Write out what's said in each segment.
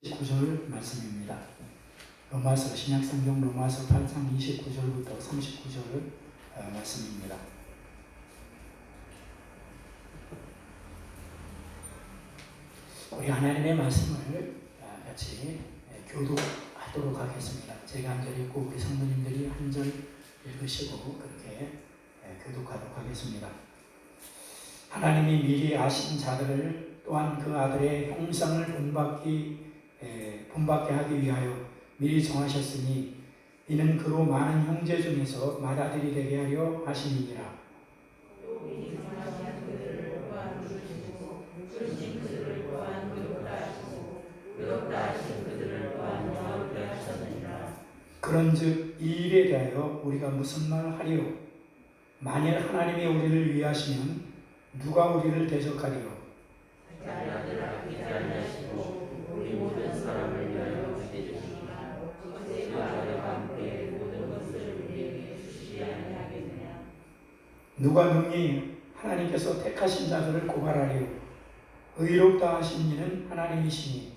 29절 말씀입니다. 로마서 신약성경 로마서 8장 29절부터 39절 말씀입니다. 우리 하나님의 말씀을 같이 교독하도록 하겠습니다. 제가 한 절 읽고 우리 성도님들이 한 절 읽으시고 그렇게 교독하도록 하겠습니다. 하나님이 미리 아신 자들을 또한 그 아들의 형상을 본받게 하기 위하여 미리 정하셨으니 이는 그로 많은 형제 중에서 맏아들이 되게 하려 하심이니라. 그런즉 이 일에 대하여 우리가 무슨 말 하리요? 만일 하나님이 우리를 위하시면 누가 우리를 대적하리요? 누가 능히 하나님께서 택하신 자들을 고발하리요? 의롭다 하신 이는 하나님이시니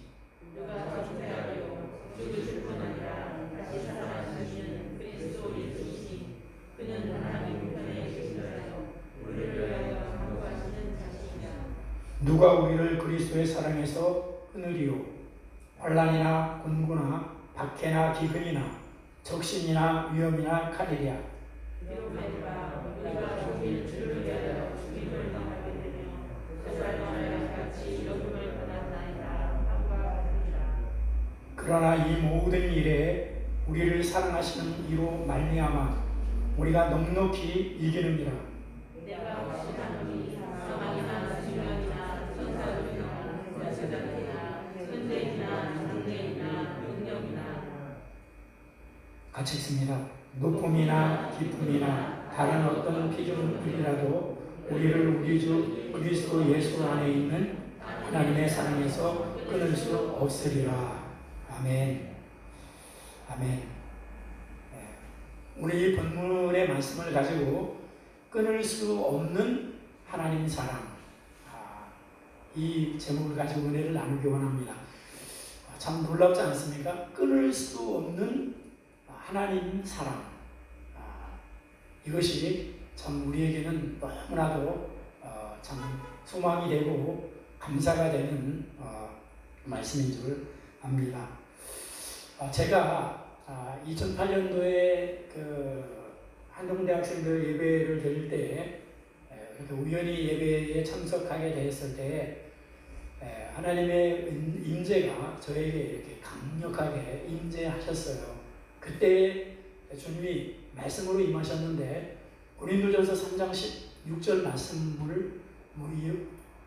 누가 우리를 그리스도의 사랑에서 끊으리요? 환난이나 곤고나 박해나 기근이나 적신이나 위험이나 칼이랴. 그러나 이 모든 일에 우리를 사랑하시는 이로 말미암아 우리가 넉넉히 이기느니라. 같이 읽습니다. 높음이나 깊음이나 다른 어떤 피조물이라도 우리를 우리 주 그리스도 예수 안에 있는 하나님의 사랑에서 끊을 수 없으리라. 아멘. 아멘. 우리 이 본문의 말씀을 가지고 끊을 수 없는 하나님 사랑, 이 제목을 가지고 은혜를 나누기 원합니다. 참 놀랍지 않습니까? 끊을 수 없는 하나님 사랑. 이것이 참 우리에게는 너무나도 참 소망이 되고 감사가 되는 말씀인 줄 압니다. 제가 2008년도에 그 한동대학생들 예배를 드릴 때 이렇게 우연히 예배에 참석하게 되었을 때 하나님의 임재가 저에게 이렇게 강력하게 임재하셨어요. 그때 주님이 말씀으로 임하셨는데 고린도전서 3장 16절 말씀을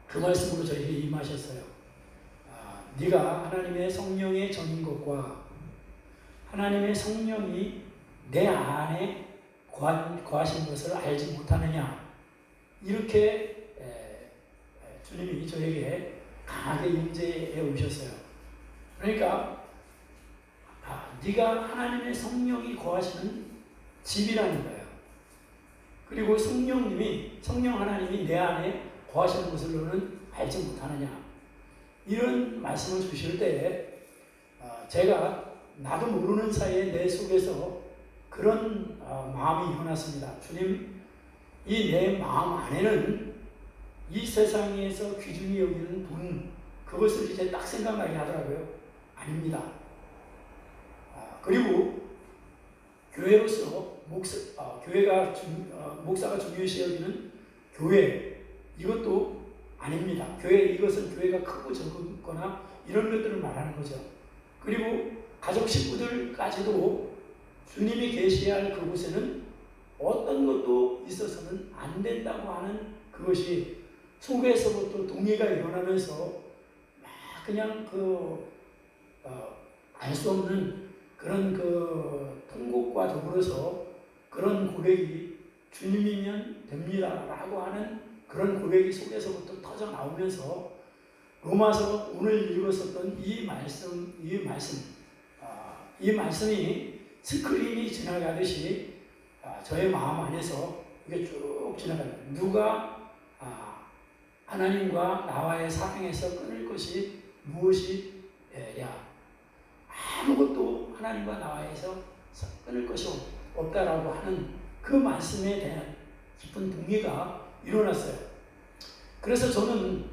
그 말씀으로 저에게 임하셨어요. 네가 하나님의 성령의 전인 것과 하나님의 성령이 내 안에 거하신 것을 알지 못하느냐, 이렇게 주님이 저에게 강하게 임재해 오셨어요. 그러니까 네가 하나님의 성령이 거하시는 집이라는 거예요. 그리고 성령 하나님이 내 안에 거하시는 것을 너는 알지 못하느냐, 이런 말씀을 주실 때 제가 나도 모르는 사이에 내 속에서 그런 마음이 일어났습니다. 주님, 이 내 마음 안에는 이 세상에서 귀중히 여기는 분, 그것을 이제 딱 생각나게 하더라고요. 아닙니다. 그리고 교회로서 목사가 중요시 여기는 교회, 이것도 아닙니다. 이것은 교회가 크고 적거나 이런 것들을 말하는 거죠. 그리고 가족 식구들까지도 주님이 계시할 그곳에는 어떤 것도 있어서는 안 된다고 하는 그것이 속에서부터 동의가 일어나면서 막 그냥 알 수 없는 그런 통곡과 더불어서 그런 고백이 주님이면 됩니다 라고 하는 그런 고백이 속에서부터 터져 나오면서 로마서 오늘 읽었었던 이 말씀이 스크린이 지나가듯이 저의 마음 안에서 이게 쭉 지나가요. 누가 하나님과 나와의 사랑에서 끊을 것이 무엇이랴. 하나님과 나와서 끊을 것이 없다라고 하는 그 말씀에 대한 깊은 동의가 일어났어요. 그래서 저는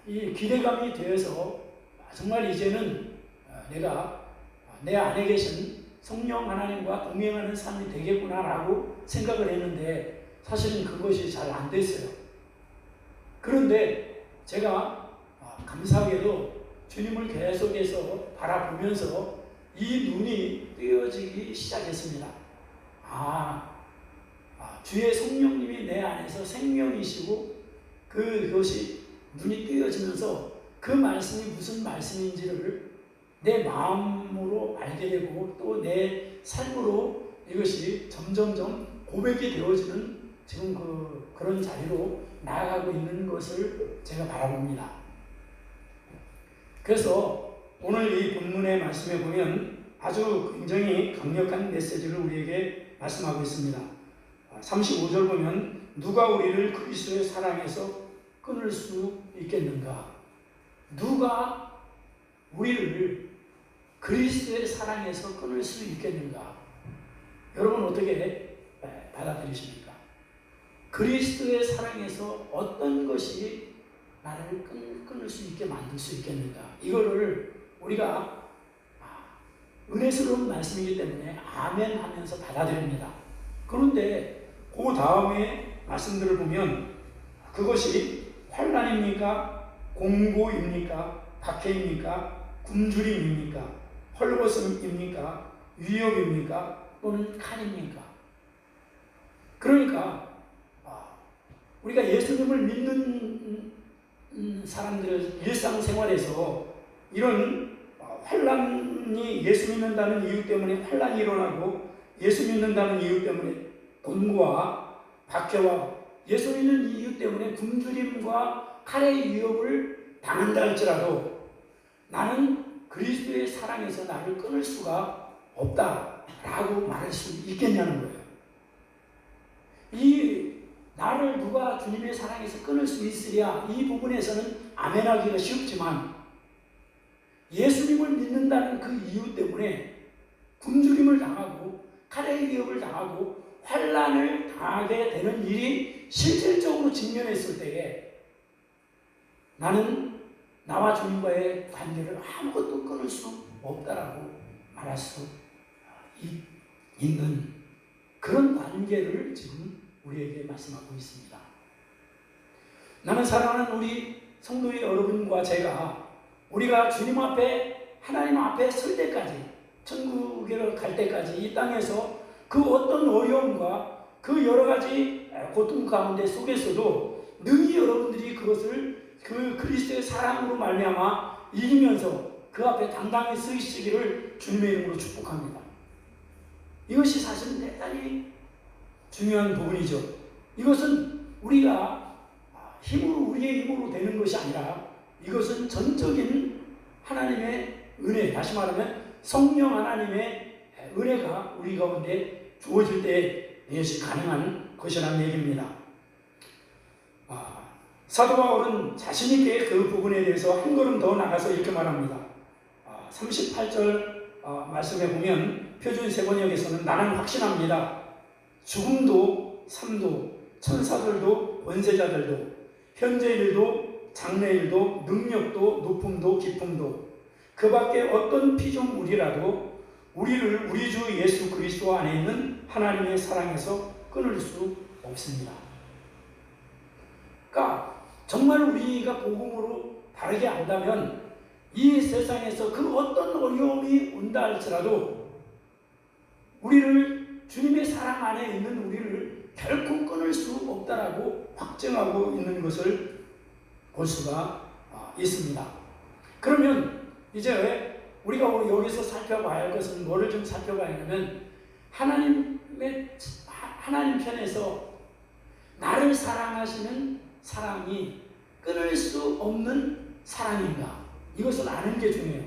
이 기대감이 되어서 정말 이제는 내가 내 안에 계신 성령 하나님과 동행하는 삶이 되겠구나라고 생각을 했는데 사실은 그것이 잘 안 됐어요. 그런데 제가 감사하게도 주님을 계속해서 바라보면서 이 눈이 뜨여지기 시작했습니다. 주의 성령님이 내 안에서 생명이시고 그것이 눈이 뜨여지면서 그 말씀이 무슨 말씀인지를 내 마음으로 알게 되고 또 내 삶으로 이것이 점점점 고백이 되어지는 지금 그런 자리로 나아가고 있는 것을 제가 바라봅니다. 그래서 오늘 이 본문의 말씀에 보면 아주 굉장히 강력한 메시지를 우리에게 말씀하고 있습니다. 35절 보면 누가 우리를 그리스도의 사랑에서 끊을 수 있겠는가? 누가 우리를 그리스도의 사랑에서 끊을 수 있겠는가? 여러분 어떻게 받아들이십니까? 그리스도의 사랑에서 어떤 것이 나를 끊을 수 있게 만들 수 있겠는가? 이거를 우리가 은혜스러운 말씀이기 때문에 아멘 하면서 받아들입니다. 그런데 그 다음에 말씀들을 보면 그것이 환난입니까? 공고입니까? 박해입니까? 굶주림입니까? 헐벗음입니까? 위협입니까? 또는 칼입니까? 그러니까 우리가 예수님을 믿는 사람들의 일상생활에서 이런 환난이 예수 믿는다는 이유 때문에 환난이 일어나고 예수 믿는다는 이유 때문에 돈과 박해와 예수 믿는 이유 때문에 굶주림과 칼의 위협을 당한다 할지라도 나는 그리스도의 사랑에서 나를 끊을 수가 없다라고 말할 수 있겠냐는 거예요. 이 나를 누가 주님의 사랑에서 끊을 수 있으랴 이 부분에서는 아멘하기가 쉽지만 예수님을 믿는다는 그 이유 때문에 굶주림을 당하고 칼의 위협을 당하고 환난을 당하게 되는 일이 실질적으로 직면했을 때에 나는 나와 주님과의 관계를 아무것도 끊을 수 없다라고 말할 수 있는 그런 관계를 지금 우리에게 말씀하고 있습니다. 나는 사랑하는 우리 성도의 여러분과 제가 우리가 주님 앞에 하나님 앞에 설 때까지 천국에 갈 때까지 이 땅에서 그 어떤 어려움과 그 여러 가지 고통 가운데 속에서도 능히 여러분들이 그것을 그 그리스도의 사랑으로 말미암아 이기면서 그 앞에 당당히 서시기를 주님의 이름으로 축복합니다. 이것이 사실 대단히 중요한 부분이죠. 이것은 우리가 우리의 힘으로 되는 것이 아니라 이것은 전적인 하나님의 은혜, 다시 말하면 성령 하나님의 은혜가 우리 가운데 주어질 때 이것이 가능한 것이라는 얘기입니다. 사도 바울은 자신 있게 그 부분에 대해서 한 걸음 더 나가서 이렇게 말합니다. 38절 말씀에 보면 표준 세번역에서는 나는 확신합니다. 죽음도 삶도 천사들도 권세자들도 현재 일도 장래 일도 능력도 높음도 깊음도 그 밖에 어떤 피조물이라도 우리를 우리 주 예수 그리스도 안에 있는 하나님의 사랑에서 끊을 수 없습니다. 그러니까 정말 우리가 복음으로 바르게 안다면 이 세상에서 그 어떤 어려움이 온다 할지라도 우리를 주님의 사랑 안에 있는 우리를 결코 끊을 수 없다라고 확증하고 있는 것을 볼 수가 있습니다. 그러면 이제 우리가 여기서 살펴봐야 할 것은 뭐를 좀 살펴봐야 하냐면 하나님 편에서 나를 사랑하시는 사랑이 끊을 수 없는 사랑인가? 이것을 아는 게 중요해요.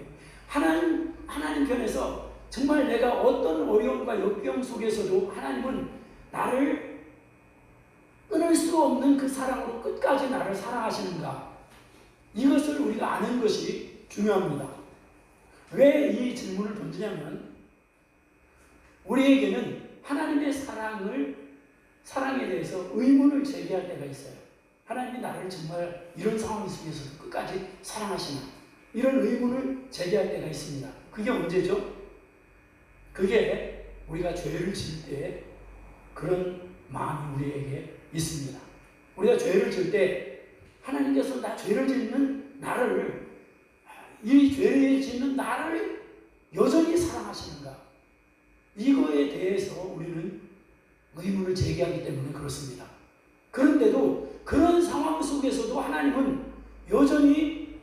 하나님 편에서 정말 내가 어떤 어려움과 역경 속에서도 하나님은 나를 끊을 수 없는 그 사랑으로 끝까지 나를 사랑하시는가? 이것을 우리가 아는 것이 중요합니다. 왜 이 질문을 던지냐면 우리에게는 하나님의 사랑에 대해서 의문을 제기할 때가 있어요. 하나님이 나를 정말 이런 상황 속에서 끝까지 사랑하시나? 이런 의문을 제기할 때가 있습니다. 그게 언제죠? 그게 우리가 죄를 지을 때 그런 마음이 우리에게 있습니다. 우리가 죄를 지을 때 하나님께서 나 죄를 짓는 나를, 이 죄를 짓는 나를 여전히 사랑하시는가? 이거에 대해서 우리는 의문을 제기하기 때문에 그렇습니다. 그런데도 그런 상황 속에서도 하나님은 여전히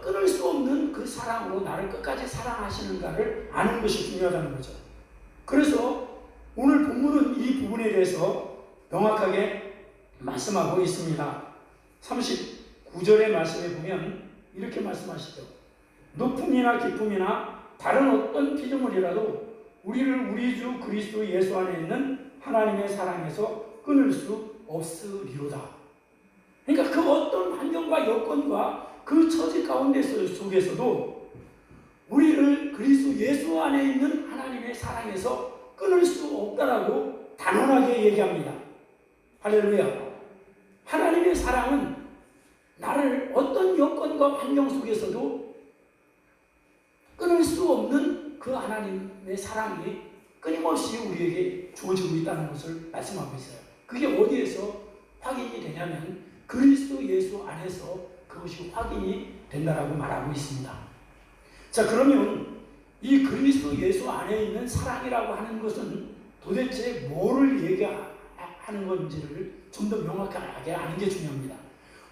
끊을 수 없는 그 사랑으로 나를 끝까지 사랑하시는가를 아는 것이 중요하다는 거죠. 그래서 오늘 본문은 이 부분에 대해서 명확하게 말씀하고 있습니다. 39절의 말씀에 보면 이렇게 말씀하시죠. 높음이나 기쁨이나 다른 어떤 피조물이라도 우리를 우리 주 그리스도 예수 안에 있는 하나님의 사랑에서 끊을 수 없으리로다. 그러니까 그 어떤 환경과 여건과 그 처지 가운데 속에서도 우리를 그리스도 예수 안에 있는 하나님의 사랑에서 끊을 수 없다라고 단언하게 얘기합니다. 할렐루야. 하나님의 사랑은 나를 어떤 여건과 환경 속에서도 끊을 수 없는 그 하나님의 사랑이 끊임없이 우리에게 주어지고 있다는 것을 말씀하고 있어요. 그게 어디에서 확인이 되냐면 그리스도 예수 안에서 그것이 확인이 된다라고 말하고 있습니다. 자, 그러면 이 그리스도 예수 안에 있는 사랑이라고 하는 것은 도대체 뭐를 얘기하는 건지를 좀 더 명확하게 아는 게 중요합니다.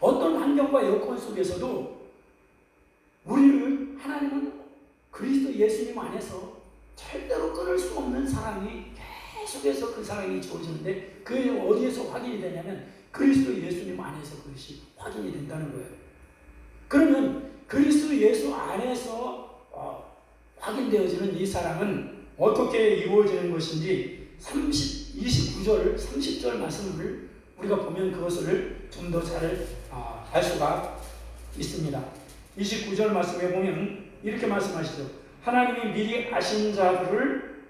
어떤 환경과 여건 속에서도 우리를 하나님은 그리스도 예수님 안에서 절대로 끊을 수 없는 사랑이 계속해서 그 사랑이 주어지는데 그게 어디에서 확인이 되냐면 그리스도 예수님 안에서 그것이 확인이 된다는 거예요. 그러면 그리스도 예수 안에서 확인되어지는 이 사랑은 어떻게 이루어지는 것인지 29절, 30절 말씀을 우리가 보면 그것을 좀 더 잘 알 수가 있습니다. 29절 말씀에 보면 이렇게 말씀하시죠. 하나님이 미리 아신 자들을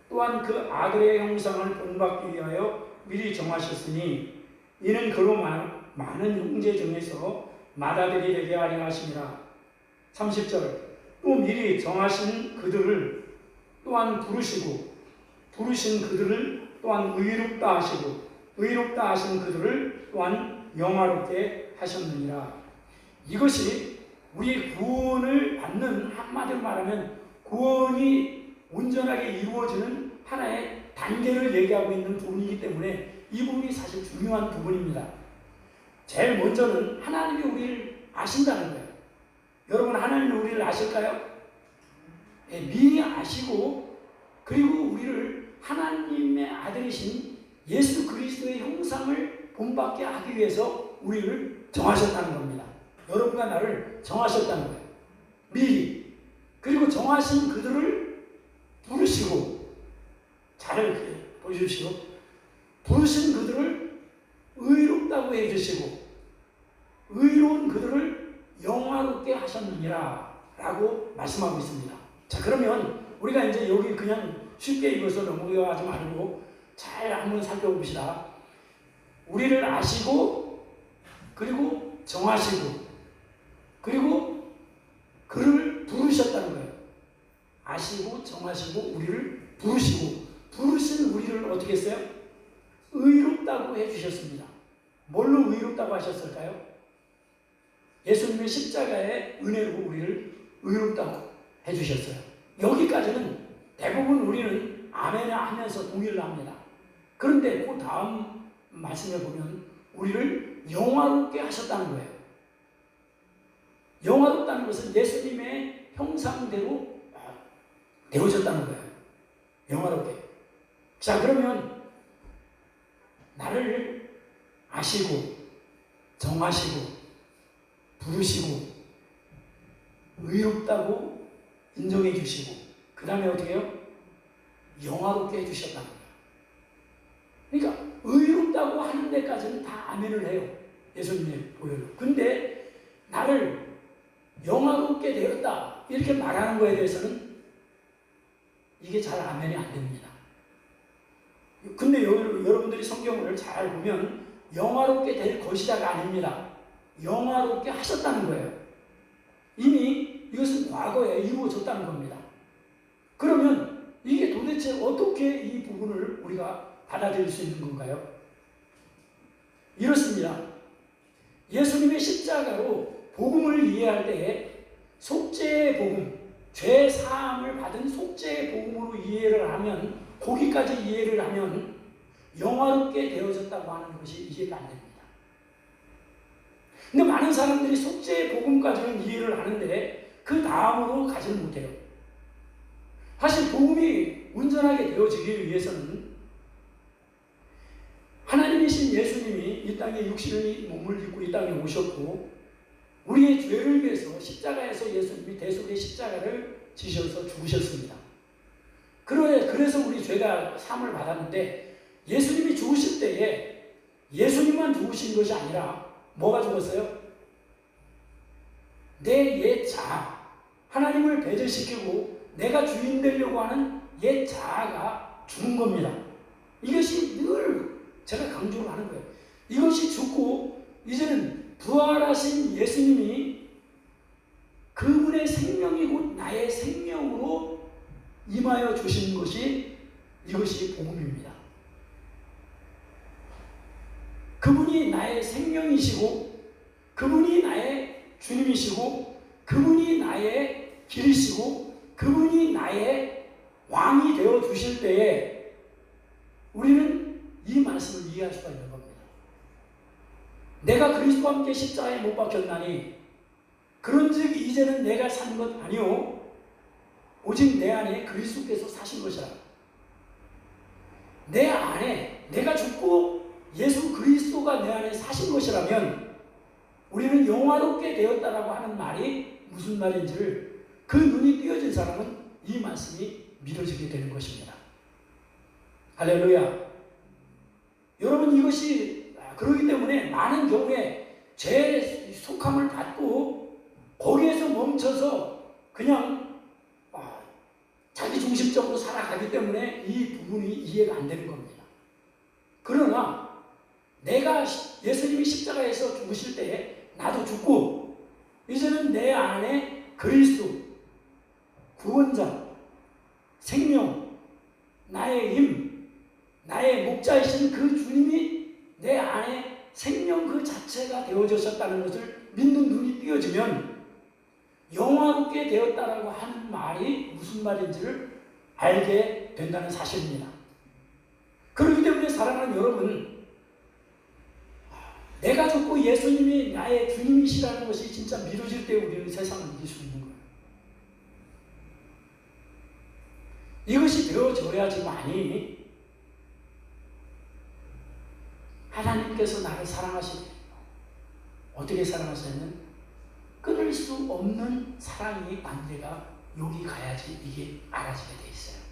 또한 그 아들의 형상을 본받기 위하여 미리 정하셨으니 이는 그로 많은 형제 중에서 맏아들이 되게 하려 하심이라. 30절 또 미리 정하신 그들을 또한 부르시고 부르신 그들을 또한 의롭다 하시고 의롭다 하신 그들을 또한 영화롭게 하셨느니라. 이것이 우리 구원을 받는, 한마디로 말하면 구원이 온전하게 이루어지는 하나의 단계를 얘기하고 있는 부분이기 때문에 이 부분이 사실 중요한 부분입니다. 제일 먼저는 하나님이 우리를 아신다는 거예요. 여러분, 하나님이 우리를 아실까요? 네, 미리 아시고 그리고 우리를 하나님의 아들이신 예수 그리스도의 형상을 본받게 하기 위해서 우리를 정하셨다는 겁니다. 여러분과 나를 정하셨다는 거예요. 미리. 그리고 정하신 그들을 부르시고, 잘 보십시오. 부르신 그들을 의롭다고 해주시고 의로운 그들을 영화롭게 하셨느니라 라고 말씀하고 있습니다. 자, 그러면 우리가 이제 여기 그냥 쉽게 이것을 넘어가지 말고 잘 한번 살펴봅시다. 우리를 아시고 그리고 정하시고 그리고 그를 부르셨다는 거예요. 아시고 정하시고 우리를 부르시고 부르신 우리를 어떻게 했어요? 의롭다고 해주셨습니다. 뭘로 의롭다고 하셨을까요? 예수님의 십자가의 은혜로 우리를 의롭다고 해주셨어요. 여기까지는 대부분 우리는 아멘 하면서 동의를 합니다. 그런데 그 다음 말씀에 보면 우리를 영화롭게 하셨다는 거예요. 영화롭다는 것은 예수님의 형상대로 되어졌다는 거예요. 영화롭게. 자, 그러면 나를 아시고 정하시고 부르시고 의롭다고 인정해 주시고 그 다음에 어떻게 해요? 영화롭게 해주셨다는 거예요. 그러니까 의롭다고 하는 데까지는 다 아멘을 해요. 예수님의 보혈로. 근데 나를 영화롭게 되었다. 되었다 이렇게 말하는 거에 대해서는 이게 잘 아멘이 안 됩니다. 근데 여러분들이 성경을 잘 보면 영화롭게 될 것이다가 아닙니다. 영화롭게 하셨다는 거예요. 이미 이것은 과거에 이루어졌다는 겁니다. 그러면 이게 도대체 어떻게 이 부분을 우리가 받아들일 수 있는 건가요? 이렇습니다. 예수님의 십자가로 복음을 이해할 때에 속죄의 복음, 죄 사함을 받은 속죄의 복음으로 이해를 하면, 거기까지 이해를 하면 영화롭게 되어졌다고 하는 것이 이해가 안 됩니다. 근데 많은 사람들이 속죄의 복음까지는 이해를 하는데 그 다음으로 가지를 못해요. 사실 복음이 온전하게 되어지기 위해서는 하나님이신 예수님이 이 땅에 육신의 몸을 입고 이 땅에 오셨고 우리의 죄를 위해서 십자가에서 예수님이 대속의 십자가를 지셔서 죽으셨습니다. 그래서 우리 죄가 사함을 받았는데 예수님이 죽으실 때에 예수님만 죽으신 것이 아니라 뭐가 죽었어요? 내 옛 자아, 하나님을 배제시키고 내가 주인 되려고 하는 옛 자아가 죽은 겁니다. 이것이 늘 제가 강조를 하는 거예요. 이것이 죽고 이제는 부활하신 예수님이 그분의 생명이 곧 나의 생명으로 임하여 주신 것이 이것이 복음입니다. 그분이 나의 생명이시고 그분이 나의 주님이시고 그분이 나의 길이시고 그분이 나의 왕이 되어 주실 때에 우리는 이 말씀을 이해할 수가 있는 겁니다. 내가 그리스도와 함께 십자가에 못 박혔나니 그런즉 이제는 내가 산 것 아니요 오직 내 안에 그리스도께서 사신 것이라. 내 안에 내가 죽고 예수 그리스도가 내 안에 사신 것이라면 우리는 영화롭게 되었다라고 하는 말이 무슨 말인지를 그 눈이 띄어진 사람은 이 말씀이 믿어지게 되는 것입니다. 할렐루야. 여러분 이것이 그렇기 때문에 많은 경우에 죄 속함을 받고 거기에서 멈춰서 그냥 자기 중심적으로 살아가기 때문에 이 부분이 이해가 안 되는 겁니다. 그러나 내가 예수님이 십자가에서 죽으실 때에 나도 죽고 이제는 내 안에 그리스도 구원자 생명 나의 힘 나의 목자이신 그 주님이 내 안에 생명 그 자체가 되어졌다는 것을 믿는 눈이 띄어지면 영화롭게 되었다라고 하는 말이 무슨 말인지를 알게 된다는 사실입니다. 그렇기 때문에 사랑하는 여러분, 내가 죽고 예수님이 나의 주님이시라는 것이 진짜 믿어질 때 우리는 세상을 이길 수 있는 거예요. 이것이 되어져야지만이 하나님께서 나를 사랑하시고 어떻게 사랑하시냐면 끊을 수 없는 사랑의 관계가 여기 가야지 이게 알아지게 돼 있어요.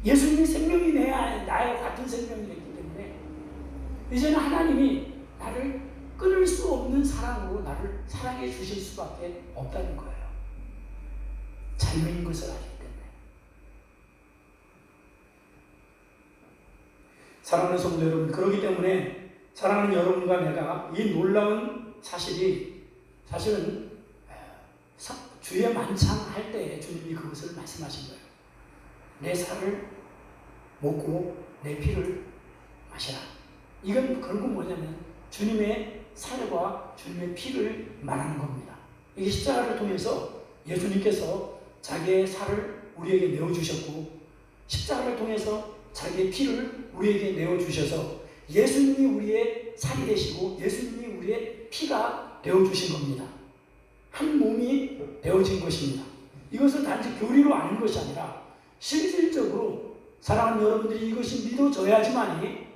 예수님이 생명이 나의 같은 생명이 됐기 때문에 이제는 하나님이 나를 끊을 수 없는 사랑으로 나를 사랑해 주실 수밖에 없다는 거예요. 자유인 것을 알기 때문에. 사랑하는 성도 여러분, 그렇기 때문에 사랑하는 여러분과 내가 이 놀라운 사실은 주의 만찬할 때 주님이 그것을 말씀하신 거예요. 내 살을 먹고 내 피를 마시라. 이건 결국 뭐냐면 주님의 살과 주님의 피를 말하는 겁니다. 이게 십자가를 통해서 예수님께서 자기의 살을 우리에게 내어주셨고 십자가를 통해서 자기의 피를 우리에게 내어주셔서 예수님이 우리의 살이 되시고 예수님이 우리의 피가 되어주신 겁니다. 한 몸이 되어진 것입니다. 이것을 단지 교리로 아는 것이 아니라 실질적으로 사랑하는 여러분들이 이것이 믿어져야지만이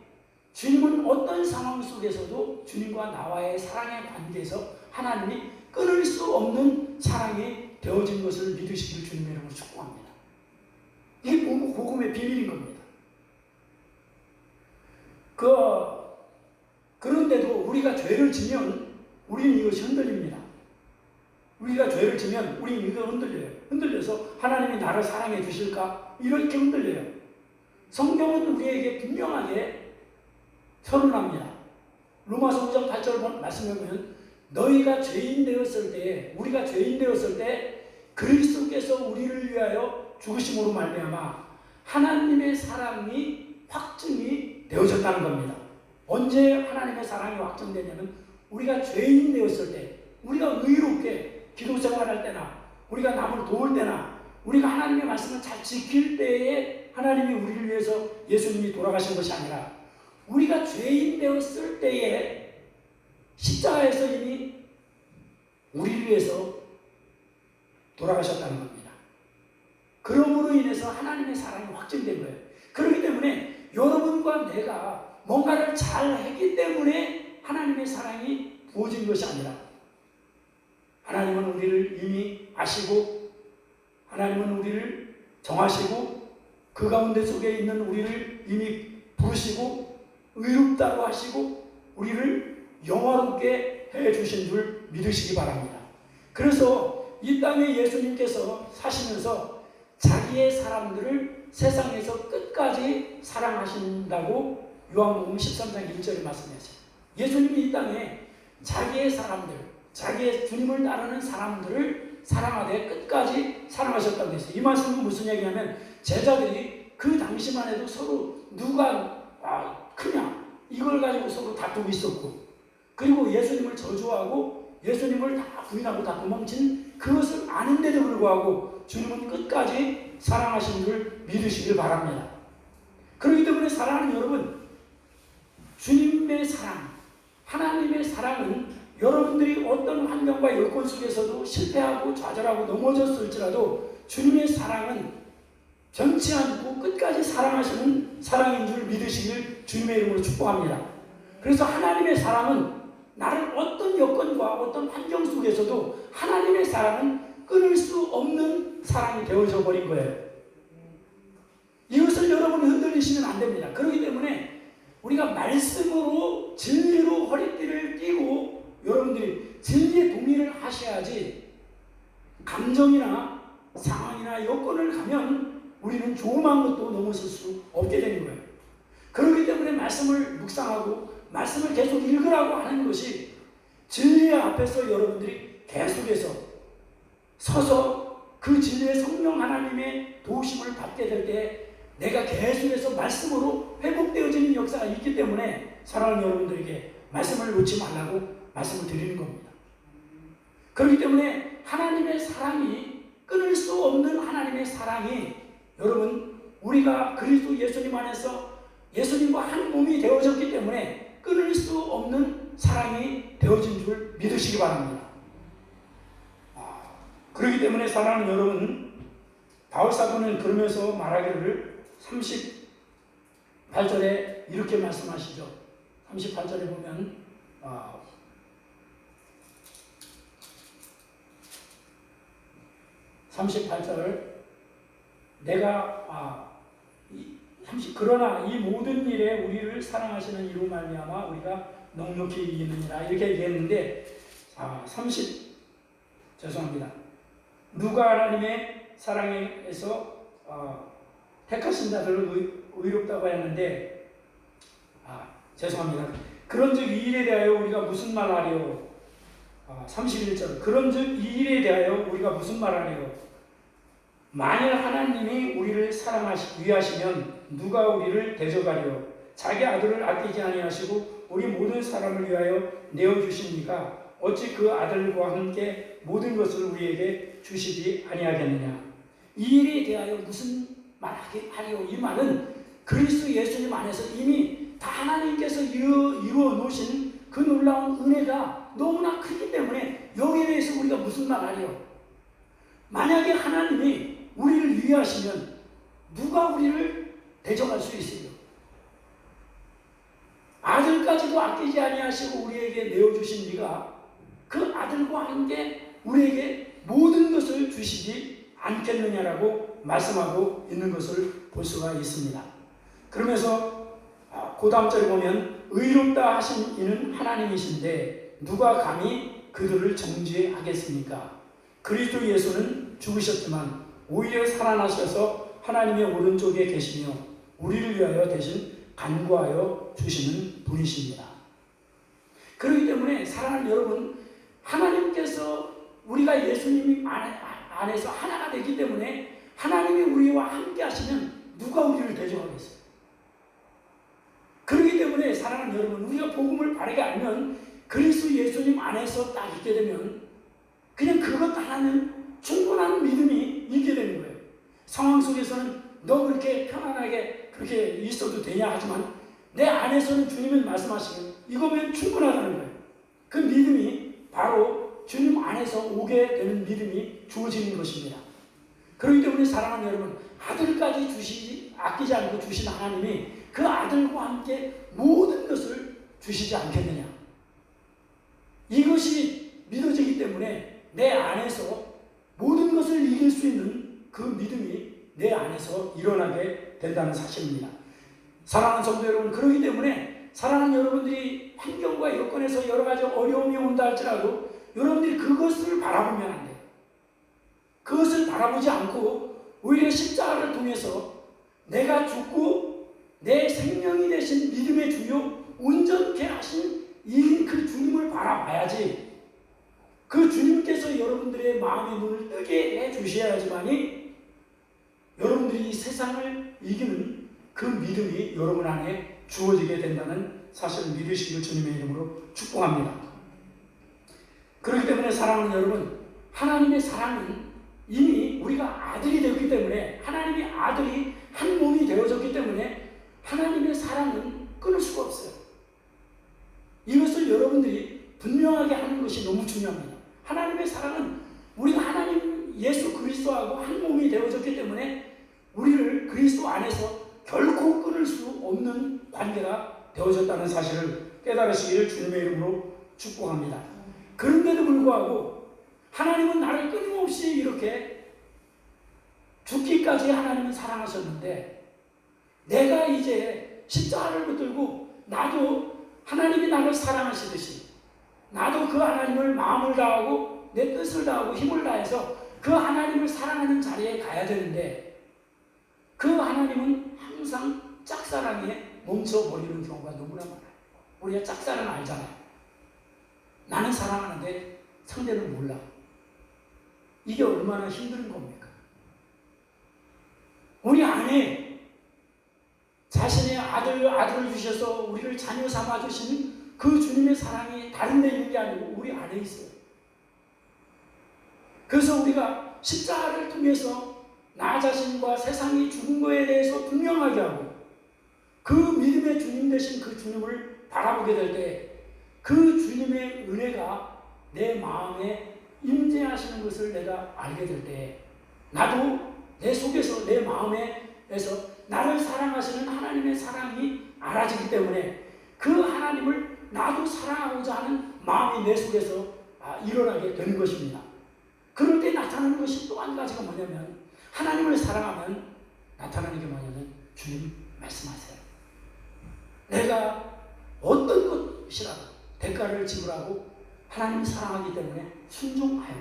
주님은 어떤 상황 속에서도 주님과 나와의 사랑의 관계에서 하나님이 끊을 수 없는 사랑이 되어진 것을 믿으시길 주님의 이름으로 축복합니다. 이게 복음의 비밀인 겁니다. 그런데도 우리가 죄를 지면 우리는 이것이 흔들립니다. 우리가 죄를 지면 우리 이거 흔들려요. 흔들려서 하나님이 나를 사랑해 주실까? 이렇게 흔들려요. 성경은 우리에게 분명하게 선언합니다. 로마서 5장 8절 말씀해 보면 너희가 죄인 되었을 때, 우리가 죄인 되었을 때 그리스도께서 우리를 위하여 죽으심으로 말미암아 하나님의 사랑이 확증이 되어졌다는 겁니다. 언제 하나님의 사랑이 확증되냐면 우리가 죄인 되었을 때, 우리가 의롭게 기도 생활할 때나 우리가 남을 도울 때나 우리가 하나님의 말씀을 잘 지킬 때에 하나님이 우리를 위해서 예수님이 돌아가신 것이 아니라 우리가 죄인 되었을 때에 십자가에서 이미 우리를 위해서 돌아가셨다는 겁니다. 그러므로 인해서 하나님의 사랑이 확증된 거예요. 그렇기 때문에 여러분과 내가 뭔가를 잘 했기 때문에 하나님의 사랑이 부어진 것이 아니라 하나님은 우리를 이미 아시고 하나님은 우리를 정하시고 그 가운데 속에 있는 우리를 이미 부르시고 의롭다고 하시고 우리를 영화롭게 해주신 줄 믿으시기 바랍니다. 그래서 이 땅에 예수님께서 사시면서 자기의 사람들을 세상에서 끝까지 사랑하신다고 요한복음 13장 1절에 말씀하셨어요. 예수님이 이 땅에 자기의 사람들, 자기의 주님을 따르는 사람들을 사랑하되 끝까지 사랑하셨다고 했어요. 이 말씀은 무슨 얘기냐면 제자들이 그 당시만 해도 서로 누가 크냐 이걸 가지고 서로 다투고 있었고, 그리고 예수님을 저주하고 예수님을 다 부인하고 다 도망친 그것을 아는데도 불구하고 주님은 끝까지 사랑하신 줄 믿으시길 바랍니다. 그렇기 때문에 사랑하는 여러분, 주님의 사랑, 하나님의 사랑은 여러분들이 어떤 환경과 여건 속에서도 실패하고 좌절하고 넘어졌을지라도 주님의 사랑은 변치 않고 끝까지 사랑하시는 사랑인 줄 믿으시길 주님의 이름으로 축복합니다. 그래서 하나님의 사랑은 나를 어떤 여건과 어떤 환경 속에서도 하나님의 사랑은 끊을 수 없는 사랑이 되어져 버린 거예요. 이것을 여러분이 흔들리시면 안 됩니다. 그렇기 때문에 우리가 말씀으로 진리로 허리띠를 띠고 여러분들이 진리의 동의를 하셔야지 감정이나 상황이나 여건을 가면 우리는 조그만 것도 넘어설 수 없게 되는 거예요. 그렇기 때문에 말씀을 묵상하고 말씀을 계속 읽으라고 하는 것이 진리 앞에서 여러분들이 계속해서 서서 그 진리의 성령 하나님의 도우심을 받게 될 때 내가 계속해서 말씀으로 회복되어지는 역사가 있기 때문에 사랑하는 여러분들에게 말씀을 놓지 말라고 말씀을 드리는 겁니다. 그렇기 때문에 하나님의 사랑이 끊을 수 없는 하나님의 사랑이 여러분 우리가 그리스도 예수님 안에서 예수님과 한 몸이 되어졌기 때문에 끊을 수 없는 사랑이 되어진 줄 믿으시기 바랍니다. 그렇기 때문에 사랑하는 여러분, 바울사도는 그러면서 말하기를 38절에 이렇게 말씀하시죠. 38절에 보면 38절 그러나 이 모든 일에 우리를 사랑하시는 이로 말미암아 우리가 넉넉히 이기느니라 이렇게 얘기했는데 죄송합니다. 누가 하나님의 사랑에서 택하신 자들을 의롭다고 했는데 죄송합니다. 그런즉 이 일에 대하여 우리가 무슨 말하리요? 31절 그런즉 이 일에 대하여 우리가 무슨 말하리요? 만일 하나님이 우리를 위하시면 누가 우리를 대적하리요? 자기 아들을 아끼지 아니하시고 우리 모든 사람을 위하여 내어주십니까? 어찌 그 아들과 함께 모든 것을 우리에게 주시지 아니하겠느냐? 이 일에 대하여 무슨 말하리요? 이 말은 그리스도 예수님 안에서 이미 다 하나님께서 이루어 놓으신 그 놀라운 은혜가 너무나 크기 때문에 여기에 대해서 우리가 무슨 말하리요? 만약에 하나님이 우리를 위하시면 누가 우리를 대적할 수 있어요? 아들까지도 아끼지 아니하시고 우리에게 내어주신 이가 그 아들과 함께 우리에게 모든 것을 주시지 않겠느냐라고 말씀하고 있는 것을 볼 수가 있습니다. 그러면서 그 다음 절에 보면 의롭다 하신 이는 하나님이신데 누가 감히 그들을 정죄하겠습니까? 그리스도 예수는 죽으셨지만 오히려 살아나셔서 하나님의 오른쪽에 계시며 우리를 위하여 대신 간구하여 주시는 분이십니다. 그렇기 때문에 사랑하는 여러분, 하나님께서 우리가 예수님 안에서 하나가 되기 때문에 하나님이 우리와 함께 하시면 누가 우리를 대적하겠어요? 그렇기 때문에 사랑하는 여러분, 우리가 복음을 바르게 알면 그리스도 예수님 안에서 딱 있게 되면 그냥 그것 하나는 충분한 믿음이 있게 되는 거예요. 상황 속에서는 너 그렇게 편안하게 그렇게 있어도 되냐 하지만 내 안에서는 주님은 말씀하시면 이거면 충분하다는 거예요. 그 믿음이 바로 주님 안에서 오게 되는 믿음이 주어지는 것입니다. 그렇기 때문에 사랑하는 여러분, 아들까지 아끼지 않고 주신 하나님이 그 아들과 함께 모든 것을 주시지 않겠느냐. 이것이 믿어지기 때문에 내 안에서 모든 것을 이길 수 있는 그 믿음이 내 안에서 일어나게 된다는 사실입니다. 사랑하는 성도 여러분, 그렇기 때문에 사랑하는 여러분들이 환경과 여건에서 여러 가지 어려움이 온다 할지라도 여러분들이 그것을 바라보면 안 돼요. 그것을 바라보지 않고 오히려 십자가를 통해서 내가 죽고 내 생명이 되신 믿음의 주요 온전케 하신 이 그 주님을 바라봐야지. 그 주님께서 여러분들의 마음의 눈을 뜨게 해 주셔야지만이 여러분들이 이 세상을 이기는 그 믿음이 여러분 안에 주어지게 된다는 사실을 믿으시길 주님의 이름으로 축복합니다. 그렇기 때문에 사랑하는 여러분, 하나님의 사랑은 이미 우리가 아들이 되었기 때문에, 하나님의 아들이 한 몸이 되어졌기 때문에 하나님의 사랑은 끊을 수가 없어요. 이것을 여러분들이 분명하게 하는 것이 너무 중요합니다. 하나님의 사랑은 우리가 하나님 예수 그리스도하고 한 몸이 되어졌기 때문에 우리를 그리스도 안에서 결코 끊을 수 없는 관계가 되어졌다는 사실을 깨달으시기를 주님의 이름으로 축복합니다. 그런데도 불구하고 하나님은 나를 끊임없이 이렇게 죽기까지 하나님은 사랑하셨는데, 내가 이제 십자가를 붙들고 나도 하나님이 나를 사랑하시듯이 나도 그 하나님을 마음을 다하고 내 뜻을 다하고 힘을 다해서 그 하나님을 사랑하는 자리에 가야 되는데, 그 하나님은 항상 짝사랑에 멈춰버리는 경우가 너무나 많아요. 우리가 짝사랑 알잖아요. 나는 사랑하는데 상대는 몰라. 이게 얼마나 힘든 겁니까? 우리 안에 자신의 아들을 주셔서 우리를 자녀 삼아주신 그 주님의 사랑이 다른 데 있는 게 아니고 우리 안에 있어요. 그래서 우리가 십자가를 통해서 나 자신과 세상이 죽은 거에 대해서 분명하게 하고 그 믿음의 주님 되신 그 주님을 바라보게 될 때 그 주님의 은혜가 내 마음에 임재하시는 것을 내가 알게 될 때 나도 내 속에서 내 마음에서 나를 사랑하시는 하나님의 사랑이 알아지기 때문에 그 하나님을 나도 사랑하고자 하는 마음이 내 속에서 일어나게 되는 것입니다. 그럴 때 나타나는 것이 또 한 가지가 뭐냐면, 하나님을 사랑하면 나타나는 게 뭐냐면 주님 말씀하세요. 내가 어떤 것이라도 대가를 지불하고 하나님을 사랑하기 때문에 순종하여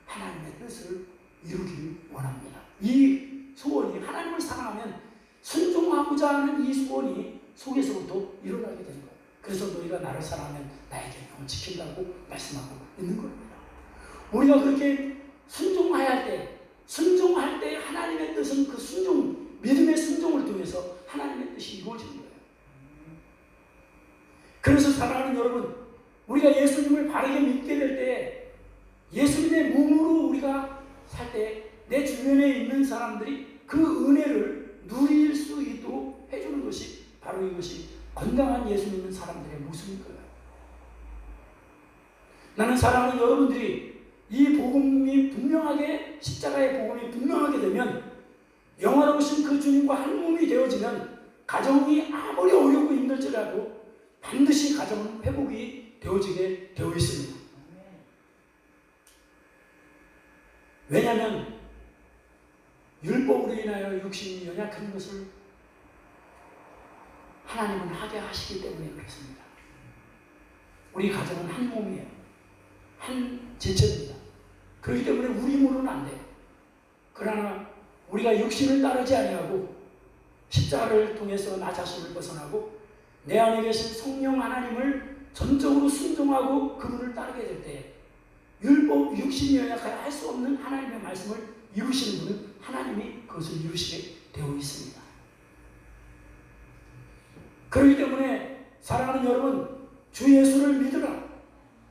하나님의 뜻을 이루기를 원합니다. 이 소원이, 하나님을 사랑하면 순종하고자 하는 이 소원이 속에서부터 일어나게 되는 거예요. 그래서 너희가 나를 사랑하면 나의 계명을 지킨다고 말씀하고 있는 겁니다. 우리가 그렇게 순종할 때 하나님의 뜻은 그 순종, 믿음의 순종을 통해서 하나님의 뜻이 이루어지는 거예요. 그래서 사랑하는 여러분, 우리가 예수님을 바르게 믿게 될 때, 예수님의 몸으로 우리가 살 때 내 주변에 있는 사람들이 그 은혜를 누릴 수 있도록 해주는 것이 바로 이것이 건강한 예수 믿는 사람들의 모습일 거예요. 나는 사랑하는 여러분들이 이 복음이 분명하게, 십자가의 복음이 분명하게 되면, 영화로우신 그 주님과 한 몸이 되어지면 가정이 아무리 어렵고 힘들지라도 반드시 가정은 회복이 되어지게 되어 있습니다. 왜냐하면 율법으로 인하여 육신이 연약한 것을 하나님은 하게 하시기 때문에 그렇습니다. 우리 가정은 한 몸이에요. 한 지체입니다. 그렇기 때문에 우리 힘으로는 안 돼요. 그러나 우리가 육신을 따르지 아니하고 십자가를 통해서 나 자신을 벗어나고 내 안에 계신 성령 하나님을 전적으로 순종하고 그분을 따르게 될 때 율법, 육신이 연약하여 할 수 없는 하나님의 말씀을 이루시는 분은 하나님이 그것을 이루시게 되어 있습니다. 그렇기 때문에 사랑하는 여러분, 주 예수를 믿으라.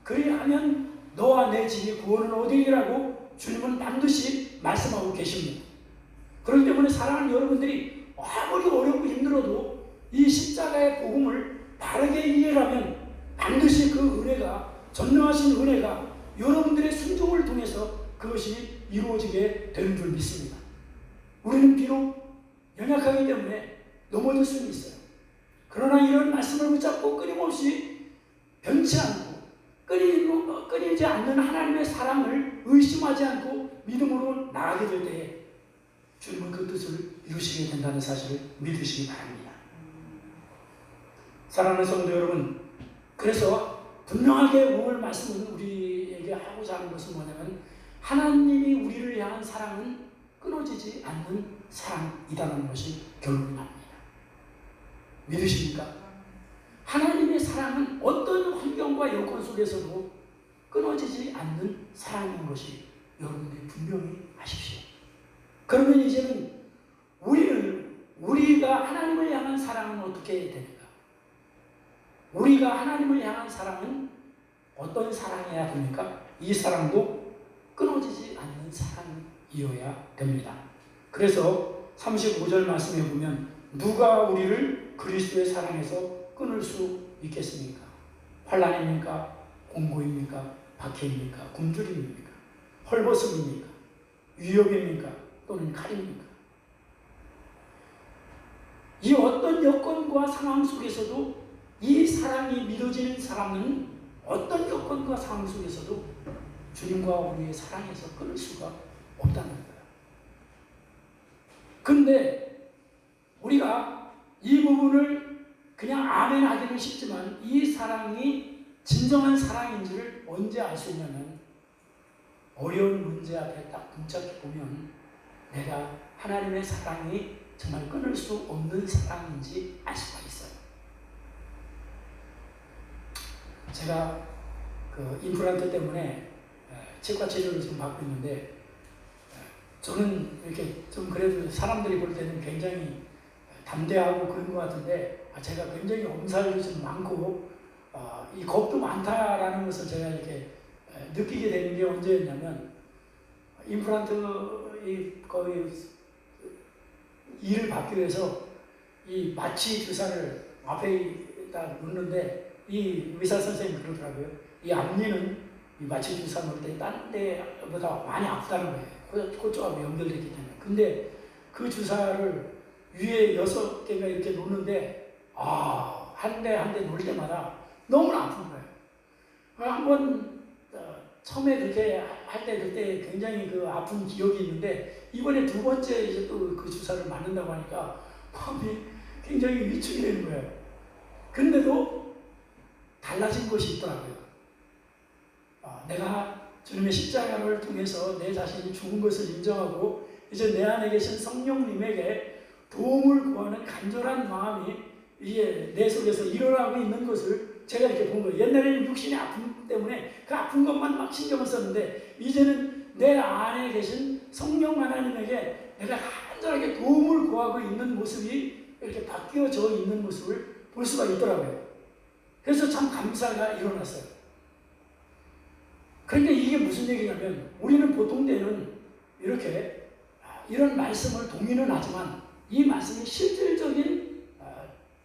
그리하면 너와 내 집이 구원을 얻으리라고 주님은 반드시 말씀하고 계십니다. 그렇기 때문에 사랑하는 여러분들이 아무리 어렵고 힘들어도 이 십자가의 복음을 바르게 이해하면 반드시 그 은혜가, 전능하신 은혜가 여러분들의 순종을 통해서 그것이 이루어지게 되는 줄 믿습니다. 우리는 비록 연약하기 때문에 넘어질 수는 있어요. 그러나 이런 말씀을 붙잡고 끊임없이 변치 않고 끊이지 않는 하나님의 사랑을 의심하지 않고 믿음으로 나아가게 될 때에 주님은 그 뜻을 이루시게 된다는 사실을 믿으시기 바랍니다. 사랑하는 성도 여러분, 그래서 분명하게 오늘 말씀은 우리에게 하고자 하는 것은 뭐냐면 하나님이 우리를 향한 사랑은 끊어지지 않는 사랑이라는 것이 결론이 납니다. 믿으십니까? 하나님의 사랑은 어떤 환경과 여건 속에서도 끊어지지 않는 사랑인 것이 여러분들이 분명히 아십시오. 그러면 이제는 우리가 하나님을 향한 사랑은 어떻게 됩니까? 우리가 하나님을 향한 사랑은 어떤 사랑이어야 됩니까? 이 사랑도 끊어지지 않는 사랑이어야 됩니다. 그래서 35절 말씀에 보면 누가 우리를 그리스도의 사랑에서 끊을 수 있겠습니까? 환난입니까? 공고입니까? 박해입니까? 굶주림입니까? 헐벗음입니까? 위협입니까? 또는 칼입니까? 이 어떤 여건과 상황 속에서도 이 사랑이 믿어지는 사람은 어떤 여건과 상황 속에서도 주님과 우리의 사랑에서 끊을 수가 없다는 거예요. 그런데 우리가 이 부분을 그냥 아멘 하기는 쉽지만 이 사랑이 진정한 사랑인지를 언제 알 수 있냐면 어려운 문제 앞에 딱 붙잡혀 보면 내가 하나님의 사랑이 정말 끊을 수 없는 사랑인지 알 수가 있어요. 제가 그 임플란트 때문에 치과 치료를 좀 받고 있는데 저는 이렇게 좀 그래도 사람들이 볼 때는 굉장히 담대하고 그런 것 같은데 제가 굉장히 엄살도 좀 많고 이 겁도 많다라는 것을 제가 이렇게 느끼게 되는 게 언제였냐면 임플란트 거의 일을 받기 위해서 이 마취 주사를 앞에다 놓는데 이 의사 선생님이 그러더라고요. 이 앞니는 이 마취 주사 놓을 때 딴 데보다 많이 아프다는 거예요. 그쪽하고 연결되기 때문에. 근데 그 주사를 위에 6개가 이렇게 놓는데 한 대 한 대 놓을 때마다 너무나 아픈 거예요. 한번 처음에 그렇게 할 때 그때 굉장히 그 아픈 기억이 있는데 이번에 2번째 이제 또 그 주사를 맞는다고 하니까 마음이 굉장히 위축이 되는 거예요. 근데도 달라진 것이 있더라고요. 내가 주님의 십자가를 통해서 내 자신이 죽은 것을 인정하고 이제 내 안에 계신 성령님에게 도움을 구하는 간절한 마음이 이게 내 속에서 일어나고 있는 것을 제가 이렇게 본 거예요. 옛날에는 육신의 아픔 때문에 그 아픈 것만 막 신경을 썼는데 이제는 내 안에 계신 성령 하나님에게 내가 간절하게 도움을 구하고 있는 모습이 이렇게 바뀌어져 있는 모습을 볼 수가 있더라고요. 그래서 참 감사가 일어났어요. 그런데 이게 무슨 얘기냐면 우리는 보통 때는 이렇게 이런 말씀을 동의는 하지만 이 말씀이 실질적인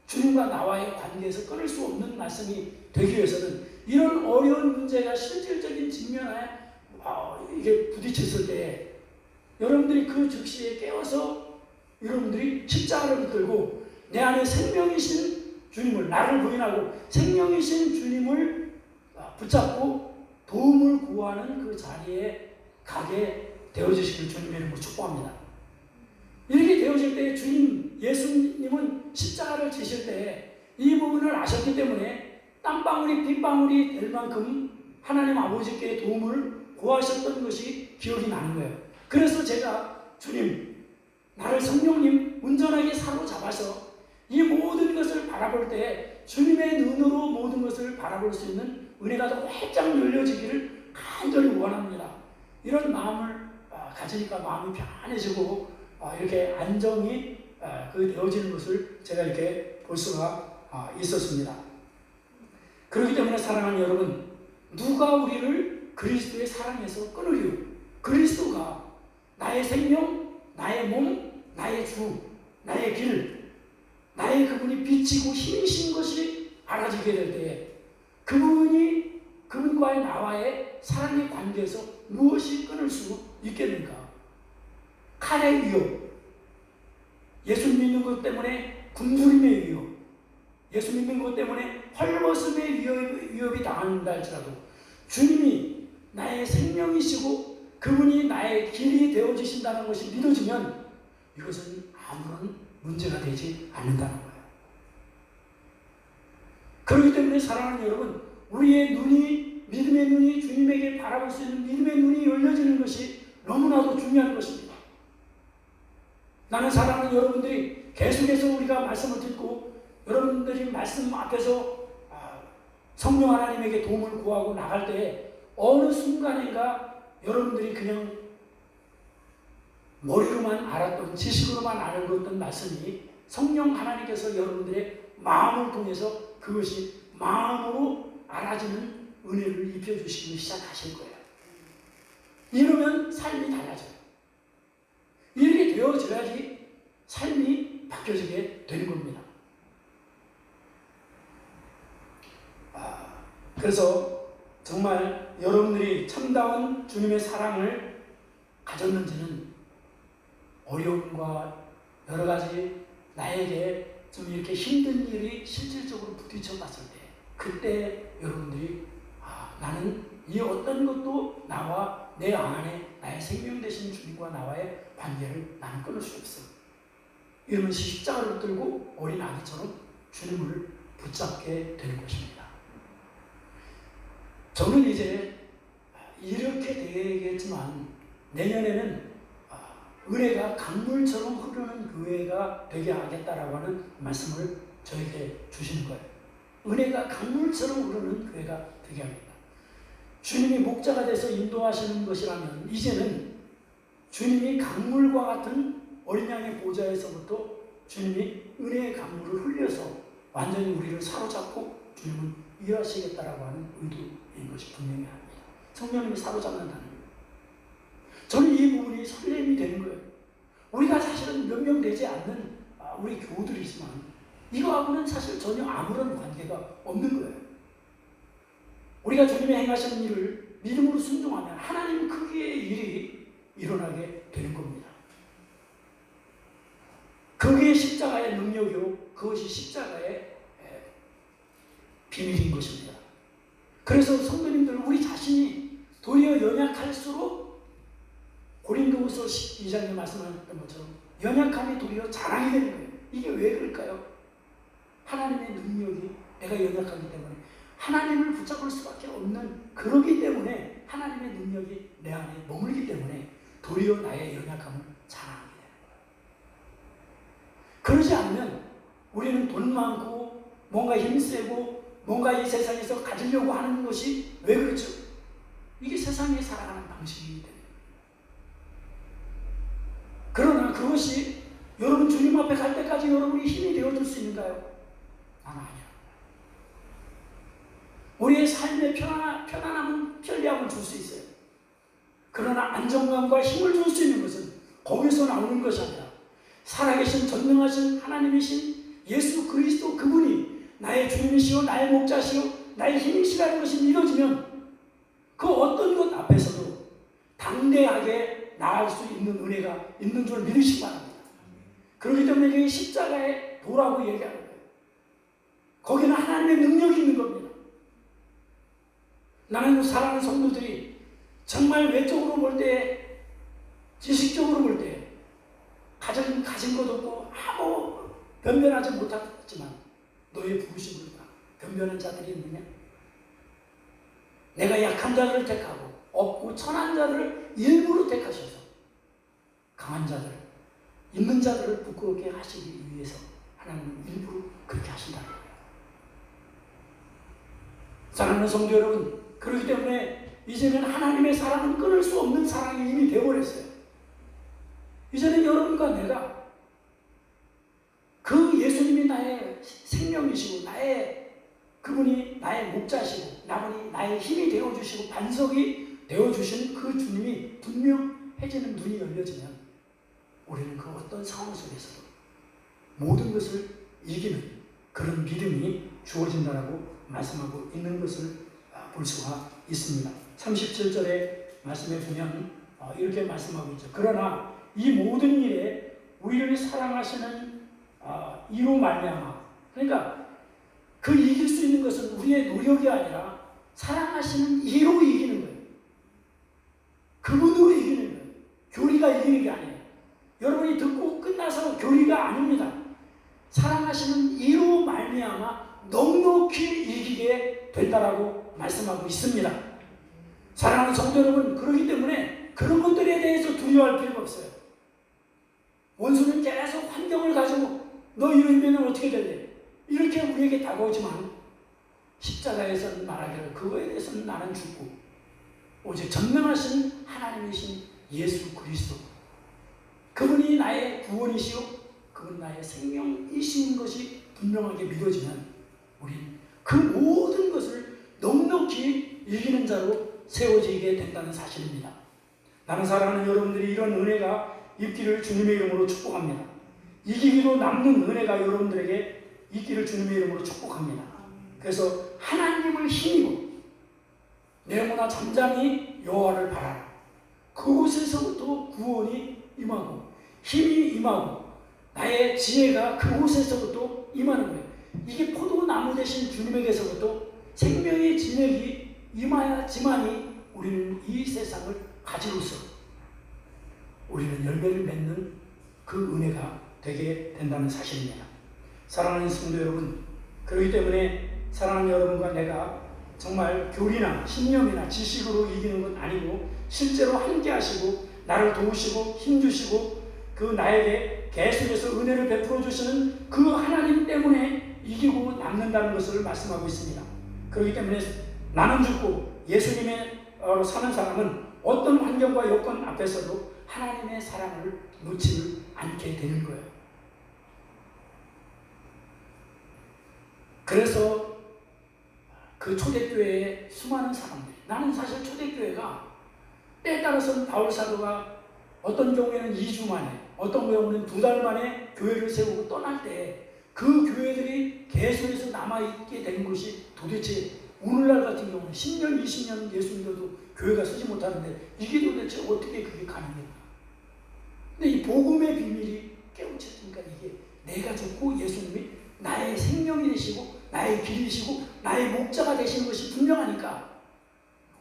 주님과 나와의 관계에서 끊을 수 없는 말씀이 되기 위해서는 이런 어려운 문제가 실질적인 직면에 이게 부딪혔을 때 여러분들이 그 즉시에 깨어서 여러분들이 십자가를 붙들고 내 안에 생명이신 주님을 나를 부인하고 생명이신 주님을 붙잡고 도움을 구하는 그 자리에 가게 되어지시길 주님의 이름으로 축복합니다. 이렇게 되어질 때 주님 예수님은 십자가를 지실 때 이 부분을 아셨기 때문에 땀방울이 빗방울이 될 만큼 하나님 아버지께 도움을 구하셨던 것이 기억이 나는 거예요. 그래서 제가 주님, 나를 성령님 온전하게 사로잡아서 이 모든 것을 바라볼 때 주님의 눈으로 모든 것을 바라볼 수 있는 은혜가 더 활짝 열려지기를 간절히 원합니다. 이런 마음을 가지니까 마음이 편안해지고 이렇게 안정이 되어지는 것을 제가 이렇게 볼 수가 있었습니다. 그렇기 때문에 사랑하는 여러분, 누가 우리를 그리스도의 사랑에서 끊으리요? 그리스도가 나의 생명, 나의 몸, 나의 주, 나의 길, 나의 그분이 빛이고 힘이신 것이 알아지게 될 때에 그분과의 나와의 사랑의 관계에서 무엇이 끊을 수 있겠는가? 칼의 위협, 예수 믿는 것 때문에 굶주림의 위협, 예수 믿는 것 때문에 헐벗음의 위협이 당한다 할지라도 주님이 나의 생명이시고 그분이 나의 길이 되어지신다는 것이 믿어지면 이것은 아무런 문제가 되지 않는다는 거예요. 그렇기 때문에 사랑하는 여러분, 우리의 눈이, 믿음의 눈이 주님에게 바라볼 수 있는 믿음의 눈이 열려지는 것이 너무나도 중요한 것입니다. 나는 사랑하는 여러분들이 계속해서 우리가 말씀을 듣고 여러분들이 말씀 앞에서 성령 하나님에게 도움을 구하고 나갈 때 어느 순간인가 여러분들이 그냥 머리로만 알았던, 지식으로만 알았던 말씀이 성령 하나님께서 여러분들의 마음을 통해서 그것이 마음으로 알아지는 은혜를 입혀주시기 시작하실 거예요. 이러면 삶이 달라져요. 이렇게 되어져야지 삶이 바뀌어지게 되는 겁니다. 그래서 정말 여러분들이 참다운 주님의 사랑을 가졌는지는 어려움과 여러 가지 나에게 좀 이렇게 힘든 일이 실질적으로 부딪혀 봤을 때 그때 여러분들이 나는 이 어떤 것도 나와 내 안에 나의 생명 되신 주님과 나와의 관계를 나는 끊을 수 없어. 이러면 십자가를 들고 어린 아기처럼 주님을 붙잡게 되는 것입니다. 저는 이제 이렇게 되겠지만 내년에는 은혜가 강물처럼 흐르는 교회가 되게 하겠다라고 하는 말씀을 저에게 주시는 거예요. 은혜가 강물처럼 흐르는 교회가 되게 합니다. 주님이 목자가 돼서 인도하시는 것이라면 이제는 주님이 강물과 같은 어린 양의 보좌에서부터 주님이 은혜의 강물을 흘려서 완전히 우리를 사로잡고 주님은 일하시겠다라고 하는 의도인 것이 분명히 합니다. 성령님이 사로잡는다는 거예요. 저는 이 부분이 설렘이 되는 거예요. 우리가 사실은 몇 명 되지 않는 우리 교우들이지만 이거하고는 사실 전혀 아무런 관계가 없는 거예요. 우리가 주님의 행하시는 일을 믿음으로 순종하면 하나님 크기의 일이 일어나게 되는 겁니다. 그게 십자가의 능력이요, 그것이 십자가의 비밀인 것입니다. 그래서 성도님들, 우리 자신이 도리어 연약할수록 고린도후서 12장에 말씀하셨던 것처럼 연약함이 도리어 자랑이 되는 거예요. 이게 왜 그럴까요? 하나님의 능력이 내가 연약하기 때문에 하나님을 붙잡을 수밖에 없는, 그러기 때문에 하나님의 능력이 내 안에 머물기 때문에 도리어 나의 연약함을 자랑하게 되는 거예요. 그러지 않으면 우리는 돈 많고 뭔가 힘세고 뭔가 이 세상에서 가지려고 하는 것이 왜 그렇죠? 이게 세상에 살아가는 방식이기 때문에. 그러나 그것이 여러분 주님 앞에 갈 때까지 여러분이 힘이 되어줄 수 있는가요? 나는 아니야. 우리의 삶의 편안함은 편리함을 줄 수 있어요. 그러나 안정감과 힘을 줄 수 있는 것은 거기서 나오는 것이 아니라 살아계신 전능하신 하나님이신 예수 그리스도 그분이 나의 주님이시오, 나의 목자시오, 나의 힘이시라는 것이 믿어지면 그 어떤 것 앞에서도 당대하게 나아갈 수 있는 은혜가 있는 줄 믿으시기 바랍니다. 그렇기 때문에 여기 십자가의 도라고 얘기하는 거예요. 거기는 하나님의 능력이 있는 겁니다. 나는 사랑하는 성도들이 정말 외적으로 볼 때, 지식적으로 볼 때 가진 것 없고 아무 변변하지 못하지만 너의 부르심을 봐. 변변한 자들이 있느냐? 내가 약한 자들을 택하고 없고 천한 자들을 일부러 택하셔서 강한 자들, 있는 자들을 부끄럽게 하시기 위해서 하나님은 일부러 그렇게 하신다는 거예요. 사랑하는 성도 여러분, 그렇기 때문에 이제는 하나님의 사랑은 끊을 수 없는 사랑이 이미 되어버렸어요. 이제는 여러분과 내가 그 예수님이 나의 생명이시고 그분이 나의 목자시고 나의 힘이 되어주시고 반석이 되어주시는 그 주님이 분명해지는 눈이 열려지면 우리는 그 어떤 상황 속에서도 모든 것을 이기는 그런 믿음이 주어진다라고 말씀하고 있는 것을 볼 수가 있습니다. 37절의 말씀에 보면 이렇게 말씀하고 있죠. 그러나 이 모든 일에 우리를 사랑하시는 이로 말미암아, 그러니까 그 이길 수 있는 것은 우리의 노력이 아니라 사랑하시는 이로 이기는 거예요. 그분으로 이기는 거예요. 교리가 이기는 게 아니에요. 여러분이 듣고 끝나서 교리가 아닙니다. 사랑하시는 이로 말미암아 넉넉히 이기게 된다라고 말씀하고 있습니다. 사랑하는 성도 여러분, 그렇기 때문에 그런 것들에 대해서 두려워할 필요가 없어요. 원수는 계속 환경을 가지고 너 이러면 어떻게 될래? 이렇게 우리에게 다가오지만 십자가에서는 말하기를 그거에 대해서는 나는 죽고 오직 전능하신 하나님이신 예수 그리스도, 그분이 나의 구원이시오, 그분 나의 생명이신 것이 분명하게 믿어지면 우리는 그 모든 것을 넉넉히 이기는 자로 세워지게 된다는 사실입니다. 나는 사랑하는 여러분들이 이런 은혜가 있기를 주님의 이름으로 축복합니다. 이기기로 남는 은혜가 여러분들에게 있기를 주님의 이름으로 축복합니다. 그래서 하나님을 힘입어 내 영혼아 잠잠히 여호와를 바라라. 그곳에서부터 구원이 임하고 힘이 임하고 나의 지혜가 그곳에서부터 임하는 거예요. 이게 포도나무 대신 주님에게서부터 생명의 진액이 임하야지만이 우리는 이 세상을 가지로서 우리는 열매를 맺는 그 은혜가 되게 된다는 사실입니다. 사랑하는 성도 여러분, 그렇기 때문에 사랑하는 여러분과 내가 정말 교리나 신념이나 지식으로 이기는 건 아니고 실제로 함께 하시고 나를 도우시고 힘주시고 그 나에게 계속해서 은혜를 베풀어 주시는 그 하나님 때문에 이기고 남는다는 것을 말씀하고 있습니다. 그렇기 때문에 나는 죽고 예수님의 사는 사람은 어떤 환경과 여건 앞에서도 하나님의 사랑을 놓지 않게 되는 거예요. 그래서 그 초대교회의 수많은 사람들이, 나는 사실 초대교회가 때에 따라서는 바울 사도가 어떤 경우에는 2주 만에, 어떤 경우는 2달 만에 교회를 세우고 떠날 때 그 교회들이 계속해서 남아있게 된 것이 도대체 오늘날 같은 경우는 10년, 20년 예수 믿어도 교회가 서지 못하는데 이게 도대체 어떻게 그게 가능할까? 근데 이 복음의 비밀이 깨우쳐지니까 이게 내가 죽고 예수님이 나의 생명이 되시고 나의 길이시고 나의 목자가 되시는 것이 분명하니까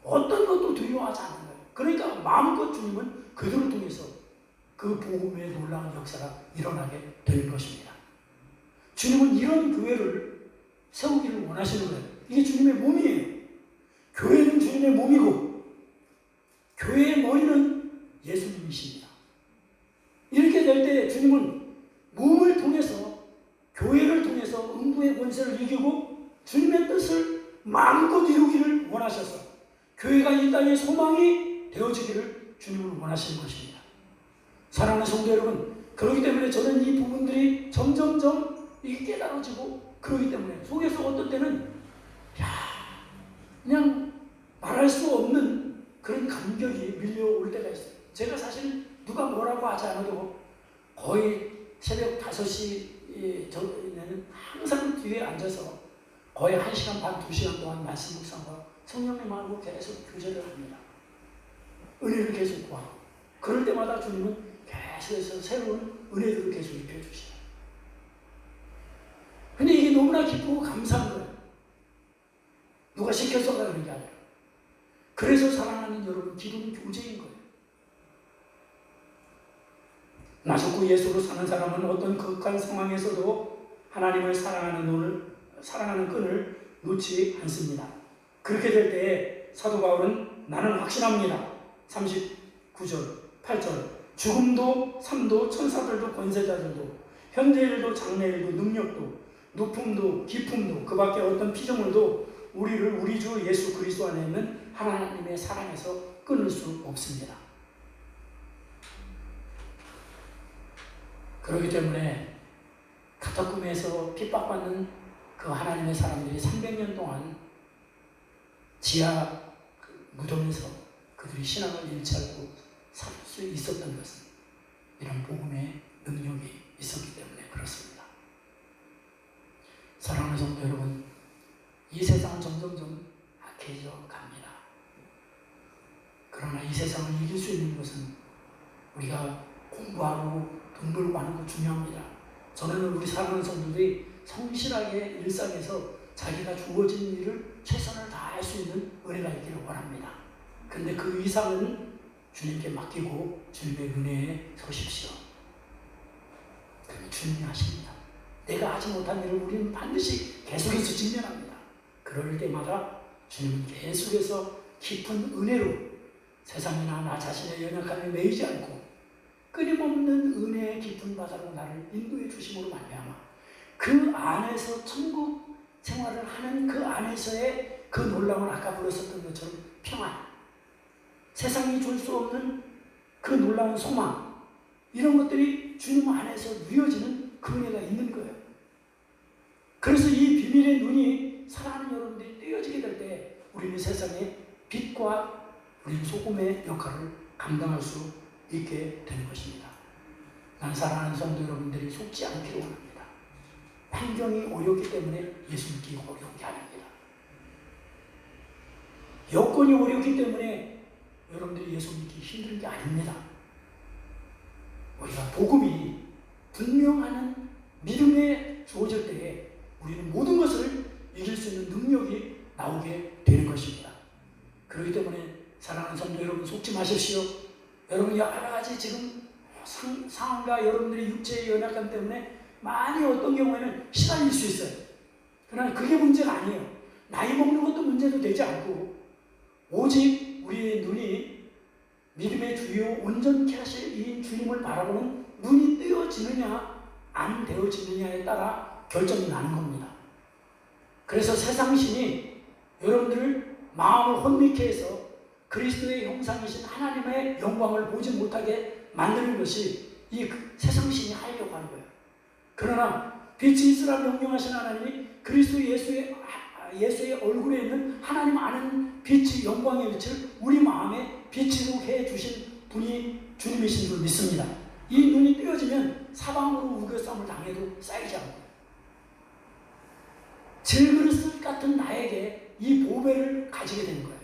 어떤 것도 두려워하지 않는 거예요. 그러니까 마음껏 주님은 그들을 통해서 그 복음의 놀라운 역사가 일어나게 되는 것입니다. 주님은 이런 교회를 세우기를 원하시는 거예요. 이게 주님의 몸이에요. 교회는 주님의 몸이고 교회의 머리는 예수님이십니다. 이렇게 될 때 주님은 몸을 통해서, 교회를 통해서 음부의 권세를 이기고 주님의 뜻을 마음껏 이루기를 원하셔서 교회가 이 땅의 소망이 되어지기를 주님은 원하시는 것입니다. 사랑하는 성도 여러분, 그렇기 때문에 저는 이 부분들이 점점점 이게 깨달아지고, 그렇기 때문에 속에서 어떤 때는 그냥 말할 수 없는 그런 감격이 밀려올 때가 있어요. 제가 사실 누가 뭐라고 하지 않아도 거의 새벽 5시 전에는 항상 뒤에 앉아서 거의 1시간 반, 2시간 동안 말씀 묵상과 성령님하고 계속 교제를 합니다. 은혜를 계속 구하고, 그럴 때마다 주님은 계속해서 새로운 은혜들을 계속 입혀주시죠. 근데 이게 너무나 기쁘고 감사한 거예요. 누가 시켜서 가는 게 아니라. 그래서 사랑하는 여러분, 기도는 교제인 거예요. 나 죽고 예수로 사는 사람은 어떤 극한 상황에서도 하나님을 사랑하는 끈을 놓지 않습니다. 그렇게 될 때 사도 바울은 나는 확신합니다. 39절, 8절. 죽음도 삶도 천사들도 권세자들도 현재일도 장래일도 능력도 높음도 깊음도 그 밖에 어떤 피조물도 우리를 우리 주 예수 그리스도 안에 있는 하나님의 사랑에서 끊을 수 없습니다. 그렇기 때문에 카타콤에서 핍박받는 그 하나님의 사람들이 300년 동안 지하 무덤에서 그들이 신앙을 잃지 않고 살 수 있었던 것은 이런 복음의 능력이 있었기 때문에 그렇습니다. 사랑하는 성도 여러분, 이 세상은 점점점 악해져 갑니다. 그러나 이 세상을 이길 수 있는 것은 우리가 공부하고 돈 벌고 하는 거 중요합니다. 저는 우리 사랑하는 성도들이 성실하게 일상에서 자기가 주어진 일을 최선을 다할 수 있는 은혜가 있기를 원합니다. 그런데 그 이상은 주님께 맡기고 주님의 은혜에 서십시오. 그러면 주님이 하십니다. 내가 하지 못한 일을 우리는 반드시 계속해서 직면합니다. 그럴 때마다 주님은 계속해서 깊은 은혜로 세상이나 나 자신의 연약함에 매이지 않고 끊임없는 은혜의 깊은 바다로 나를 인도해 주심으로 말미암아 그 안에서 천국 생활을 하는 그 안에서의 그 놀라운 아까 불렀었던 것처럼 평안, 세상이 줄 수 없는 그 놀라운 소망, 이런 것들이 주님 안에서 누려지는 그 은혜가 있는 거예요. 그래서 이 비밀의 눈이 사랑하는 여러분들이 떼어지게 될 때 우리는 세상의 빛과 우리는 소금의 역할을 감당할 수 있게 되는 것입니다. 난 사랑하는 성도 여러분들이 속지 않기를 원합니다. 환경이 어렵기 때문에 예수 믿기 어려운 게 아닙니다. 여건이 어렵기 때문에 여러분들이 예수 믿기 힘든 게 아닙니다. 우리가 복음이 분명한 믿음에 주어질 때에 우리는 모든 것을 이길 수 있는 능력이 나오게 되는 것입니다. 그렇기 때문에 사랑하는 성도 여러분, 속지 마십시오. 여러분 여러 가지 지금 상황과 여러분들의 육체의 연약함 때문에 많이 어떤 경우에는 시달릴 수 있어요. 그러나 그게 문제가 아니에요. 나이 먹는 것도 문제도 되지 않고 오직 우리의 눈이 믿음의 주요 온전케 하실 이 주님을 바라보는 눈이 뜨여지느냐 안 되어지느냐에 따라 결정이 나는 겁니다. 그래서 세상신이 여러분들을 마음을 혼미케 해서 그리스도의 형상이신 하나님의 영광을 보지 못하게 만드는 것이 이 세상신이 하려고 하는 거예요. 그러나 빛이 있으라 명령하신 하나님이 그리스도 예수의 얼굴에 있는 하나님 아는 빛의 영광의 빛을 우리 마음에 빛으로 해주신 분이 주님이신 줄 믿습니다. 이 눈이 떼어지면 사방으로 우겨싸움을 당해도 쌓이지 않고 질그릇 같은 나에게 이 보배를 가지게 되는 거예요.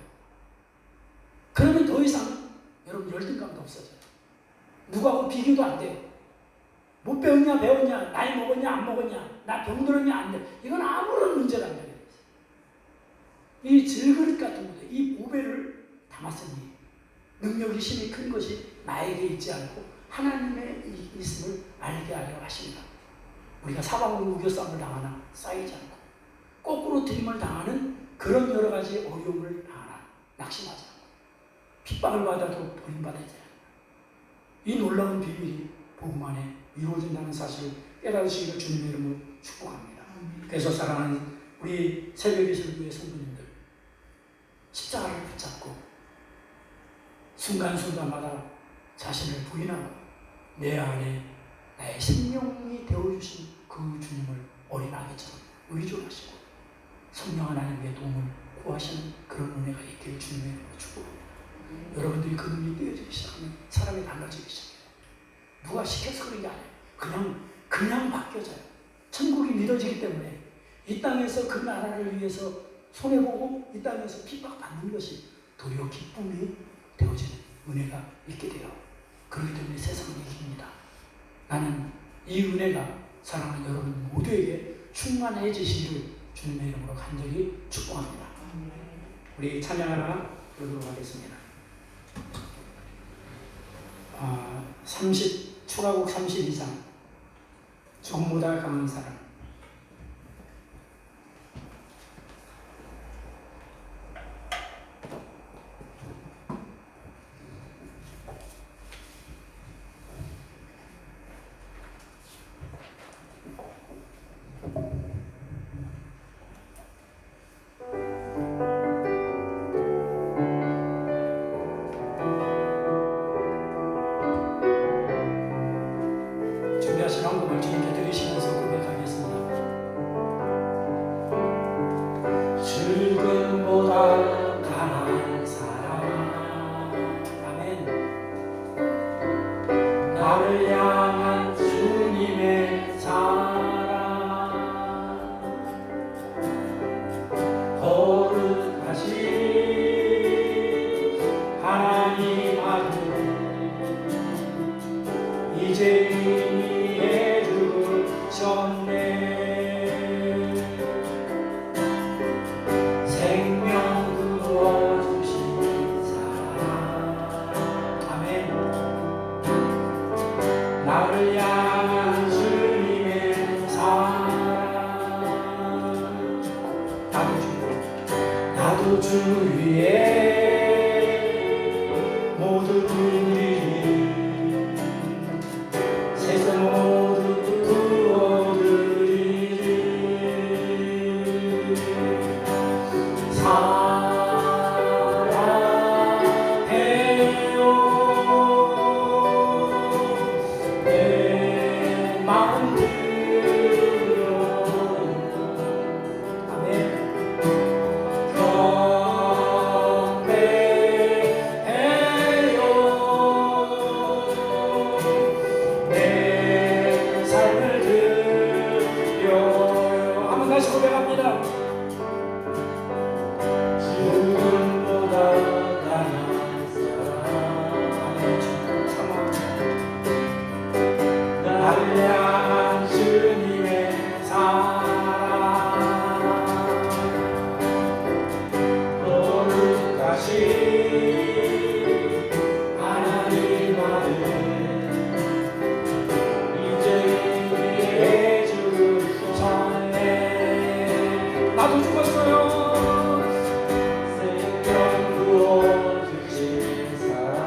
그러면 더 이상 여러분 열등감도 없어져요. 누구하고 비교도 안 돼요. 못 배웠냐 배웠냐, 나이 먹었냐 안 먹었냐, 나 병들었냐 안 돼. 이건 아무런 문제가 안 돼요. 이 질그릇 같은 것들, 이 보배를 담았으니 능력이 힘이 큰 것이 나에게 있지 않고 하나님의 있음을 알게 하려 하십니다. 우리가 사방으로 우겨싸움을 당하나 쌓이지 않고 거꾸로 들임을 당하는 그런 여러 가지 어려움을 당하나 낙심하지 않고 핍박을 받아도 버림받지 않고 이 놀라운 비밀이 복음 안에 이루어진다는 사실을 깨달으시기를 주님의 이름으로 축복합니다. 그래서 사랑하는 우리 새벽의 설교의 성도님들, 십자가를 붙잡고 순간순간마다 자신을 부인하고 내 안에 나의 생명이 되어주신 그 주님을 어린아기처럼 의존하시고 성령 하나님의 도움을 구하시는 그런 은혜가 있기를 주님의 이름으로 축복합니다. 여러분들이 그 눈이 떼어지기 시작하면 사람이 달라지기 시작해요. 누가 시켜서 그런 게 아니에요. 그냥 바뀌어져요. 천국이 믿어지기 때문에 이 땅에서 그 나라를 위해서 손해보고 이 땅에서 핍박받는 것이 도리어 기쁨이 되어지는 은혜가 있게 돼요. 그렇기 때문에 세상은 이깁니다. 나는 이 은혜가 사랑하는 여러분 모두에게 충만해지시기를 주님의 이름으로 간절히 축복합니다. 우리 찬양하나 부르도록 하겠습니다. 추가곡 32장 죽음보다 강한 사랑. 나를 향한 주님의 사랑 거룩하신 하나님 아들 이제 이미 해주셨네. 생명 주어주신 사랑 아멘. 나를 향한 주님의 사랑 나도 주 위에 모두 드리리 세상 모두 부어드리리 사랑해요 내 마음 들여 아멘 경배해요 내 삶을 드려요 한번 다시 고백합니다. 주님보다 나은 사랑 나를 향한 주님의 사랑 거룩하신 하나님 아들 이제 위에 주셨네. 나도 죽었어요. 생명 부어주신 사랑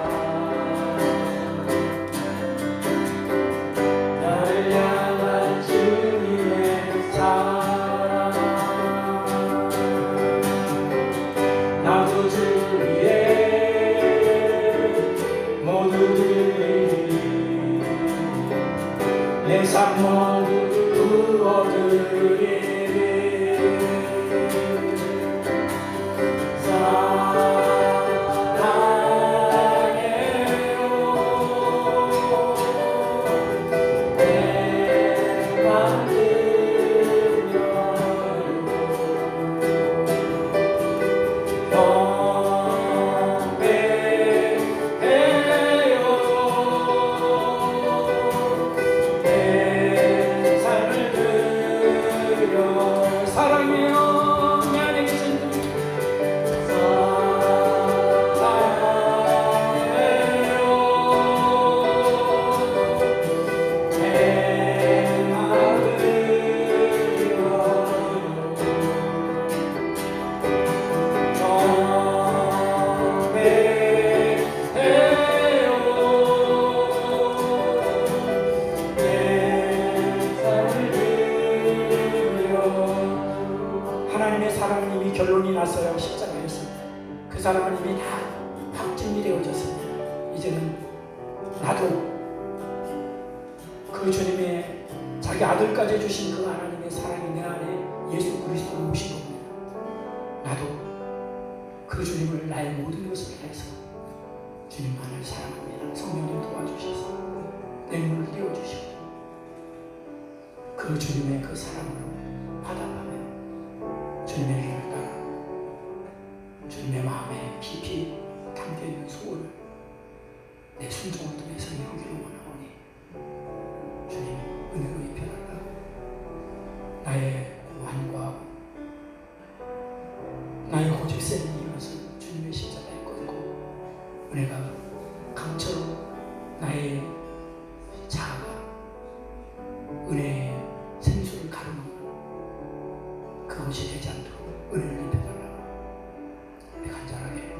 나를 향한 주님의 사랑 나도 주 위에 모두 드리리 내 삶 모두 부어드리리 사랑해요 내 맘 들여 경배해요 내 삶을 드려 사랑해요 내 안에 계신 주 하나님의 사랑은 이미 결론이 났어요. 십자가에서 그 사랑은 이미 다 확증이 되어졌습니다. 이제는 나도 그 주님의 자기 아들까지 주신 그 하나님의 사랑이 내 안에 예수 그리스도로 오신 겁니다. 나도 그 주님을 나의 모든 것을 다해서 주님만을 사랑합니다. 성령님 도와주셔서 내 눈을 띄워주시고 그 주님의 그 사랑으로 화답하며 주님의 길을 따라 주님의 마음에 깊이 담겨있는 소원을 내 순종을 통해서 이루기를 원하오니 주님 은혜로 입혀달라. 나의 완과 나의 고집센 이것을 주님의 십자가에 꽂고 은혜가 강처럼 나의 자아가 은혜의 생수를 가르는 그것이 되지 않도록 은혜를 입혀달라고 간절하게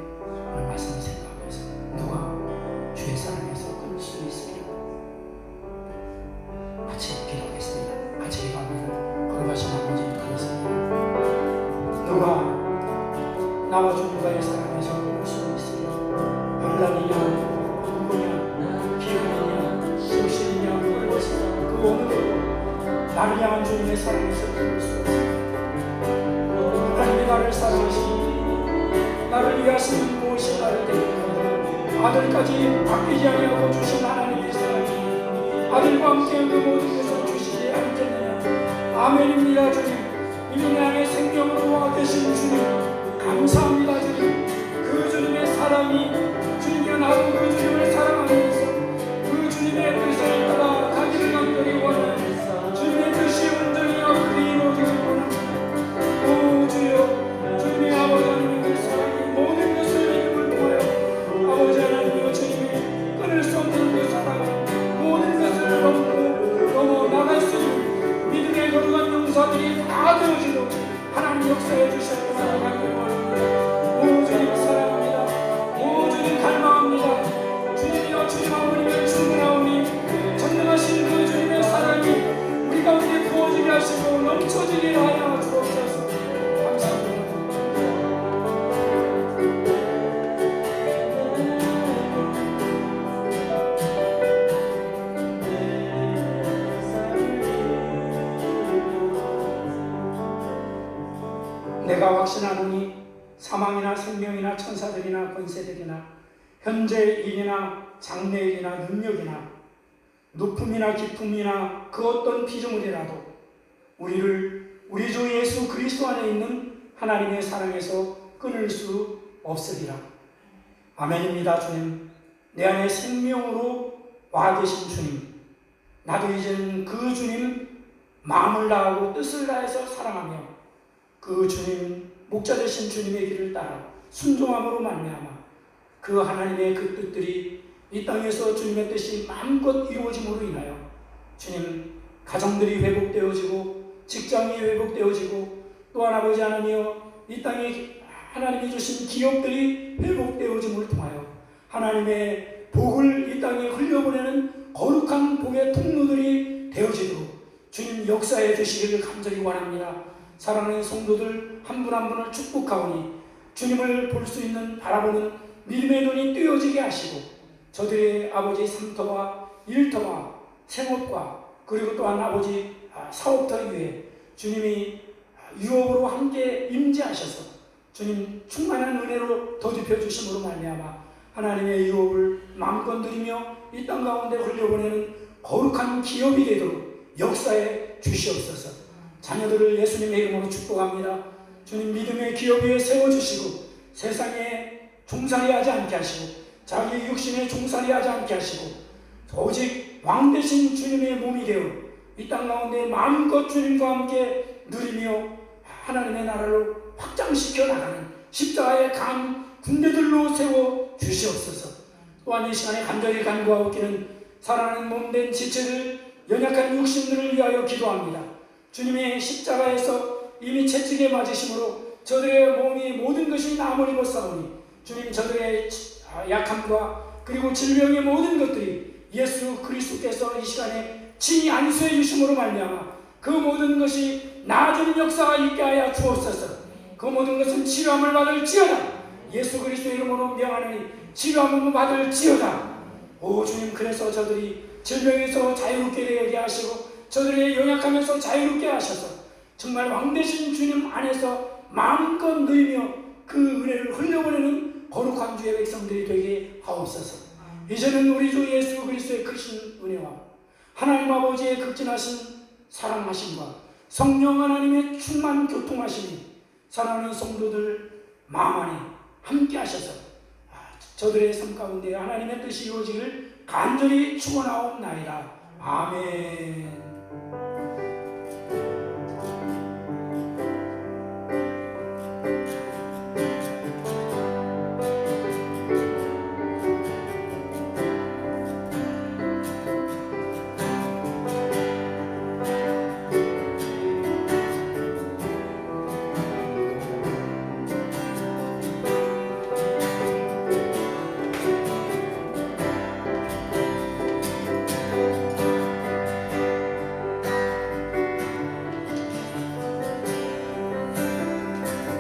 오늘 말씀을 생각하면서 누가 주의 사랑에서 끊을 수 있으리라. 같이 기도하겠습니다. 같이 기도하면 걸어가신 아버지는 그렇습니다. 누가 나와 주님과의 사랑에서 끊을 수 있으리라. 연락이냐 누구냐 기운이냐 소실이냐 무엇이냐 그 어느 나를 향한 주님의 사랑에서 끊을 수 없습니다. 하나님이 나를 사랑하시니 나를 위하시는 무엇이 나를 대적하고 아들까지 바뀌지 아니하고 주신 하나님의 사랑이 아들과 함께 그 모든 것을 주시지 않겠느냐. 아멘입니다. 주님, 이미 내 안에 생명으로 와 계신 주님 감사합니다. 주님, 그 주님의 사랑이 주님과 나도 그 주님을 사랑하면서 그 주님의 뜻을 따라 가기를 간절히 원하는 주님의 뜻이 온전히 앞으로 이루어지길 원합니다. 오 주여, 주님의 아버지 하나님의 사랑이 모든 것을 믿음을 통하여 아버지 하나님이여 주님의 끊을 수 없는 그 사랑을 모든 것을 넘어 나갈 수 있는 믿음의 거룩한 용사들이 다 되어지도록 하나님 역사해 주셔서 살아가길 원합니다. 오 주님 사랑합니다. 오 주님 갈망합니다. 주님이여 주님 아버님의 충분하오니 전능하신 그 주님의 사랑이 우리 가운데 부어지게 하시고 넘쳐지게 하여 주옵소서. 감사합니다. 내가 확신하노니 사망이나 생명이나 천사들이나 권세들이나 현재 일이나 장래일이나 능력이나 높음이나 깊음이나 그 어떤 피조물이라도 우리를 우리 주 예수 그리스도 안에 있는 하나님의 사랑에서 끊을 수 없으리라. 아멘입니다. 주님, 내 안에 생명으로 와 계신 주님, 나도 이제는 그 주님 마음을 다하고 뜻을 다해서 사랑하며 그 주님, 목자 되신 주님의 길을 따라 순종함으로 말미암아 그 하나님의 그 뜻들이 이 땅에서 주님의 뜻이 마음껏 이루어짐으로 인하여 주님, 가정들이 회복되어지고 직장이 회복되어지고 또한 아버지 하나님이여 이 땅에 하나님이 주신 기업들이 회복되어짐을 통하여 하나님의 복을 이 땅에 흘려보내는 거룩한 복의 통로들이 되어지도록 주님 역사해 주시기를 간절히 원합니다. 사랑하는 성도들 한 분 한 분을 축복하오니 주님을 볼 수 있는 바라보는 믿음의 눈이 뜨여지게 하시고 저들의 아버지 삶터와 일터와 생업과 그리고 또한 아버지 사업터 위에 주님이 유업으로 함께 임재하셔서 주님 충만한 은혜로 더딥혀 주심으로 말미암아 하나님의 유업을 마음껏 누리며 이 땅 가운데 흘려보내는 거룩한 기업이 되도록 역사해 주시옵소서. 자녀들을 예수님의 이름으로 축복합니다. 주님 믿음의 기업 위에 세워주시고 세상에 종살이하지 않게 하시고 자기 육신에 종살이하지 않게 하시고 오직 왕 되신 주님의 몸이 되어 이 땅 가운데 마음껏 주님과 함께 누리며 하나님의 나라를 확장시켜 나가는 십자가의 강 군대들로 세워 주시옵소서. 또한 이 시간에 간절히 간구하옵기는 사랑하는 몸된 지체들 연약한 육신들을 위하여 기도합니다. 주님의 십자가에서 이미 채찍에 맞으심으로 저들의 몸이 모든 것이 남을 입었사오니 주님 저들의 약함과 그리고 질병의 모든 것들이 예수 그리스도께서 이 시간에 친히 안수해 주심으로 말미암아 그 모든 것이 나아지는 역사가 있게 하여 주옵소서. 그 모든 것은 치료함을 받을지어다. 예수 그리스도의 이름으로 명하노니 치료함을 받을지어다. 오 주님, 그래서 저들이 질병에서 자유롭게 되게 하시고 저들의 연약함에서 자유롭게 하셔서 정말 왕되신 주님 안에서 마음껏 누리며 그 은혜를 흘려보내는 거룩한 주의 백성들이 되게 하옵소서. 이제는 우리 주 예수 그리스도의 크신 은혜와 하나님 아버지의 극진하신 사랑하심과 성령 하나님의 충만 교통하심이 사랑하는 성도들 마음 안에 함께 하셔서 저들의 삶 가운데 하나님의 뜻이 이루어지기를 간절히 축원하옵나이다. 아멘.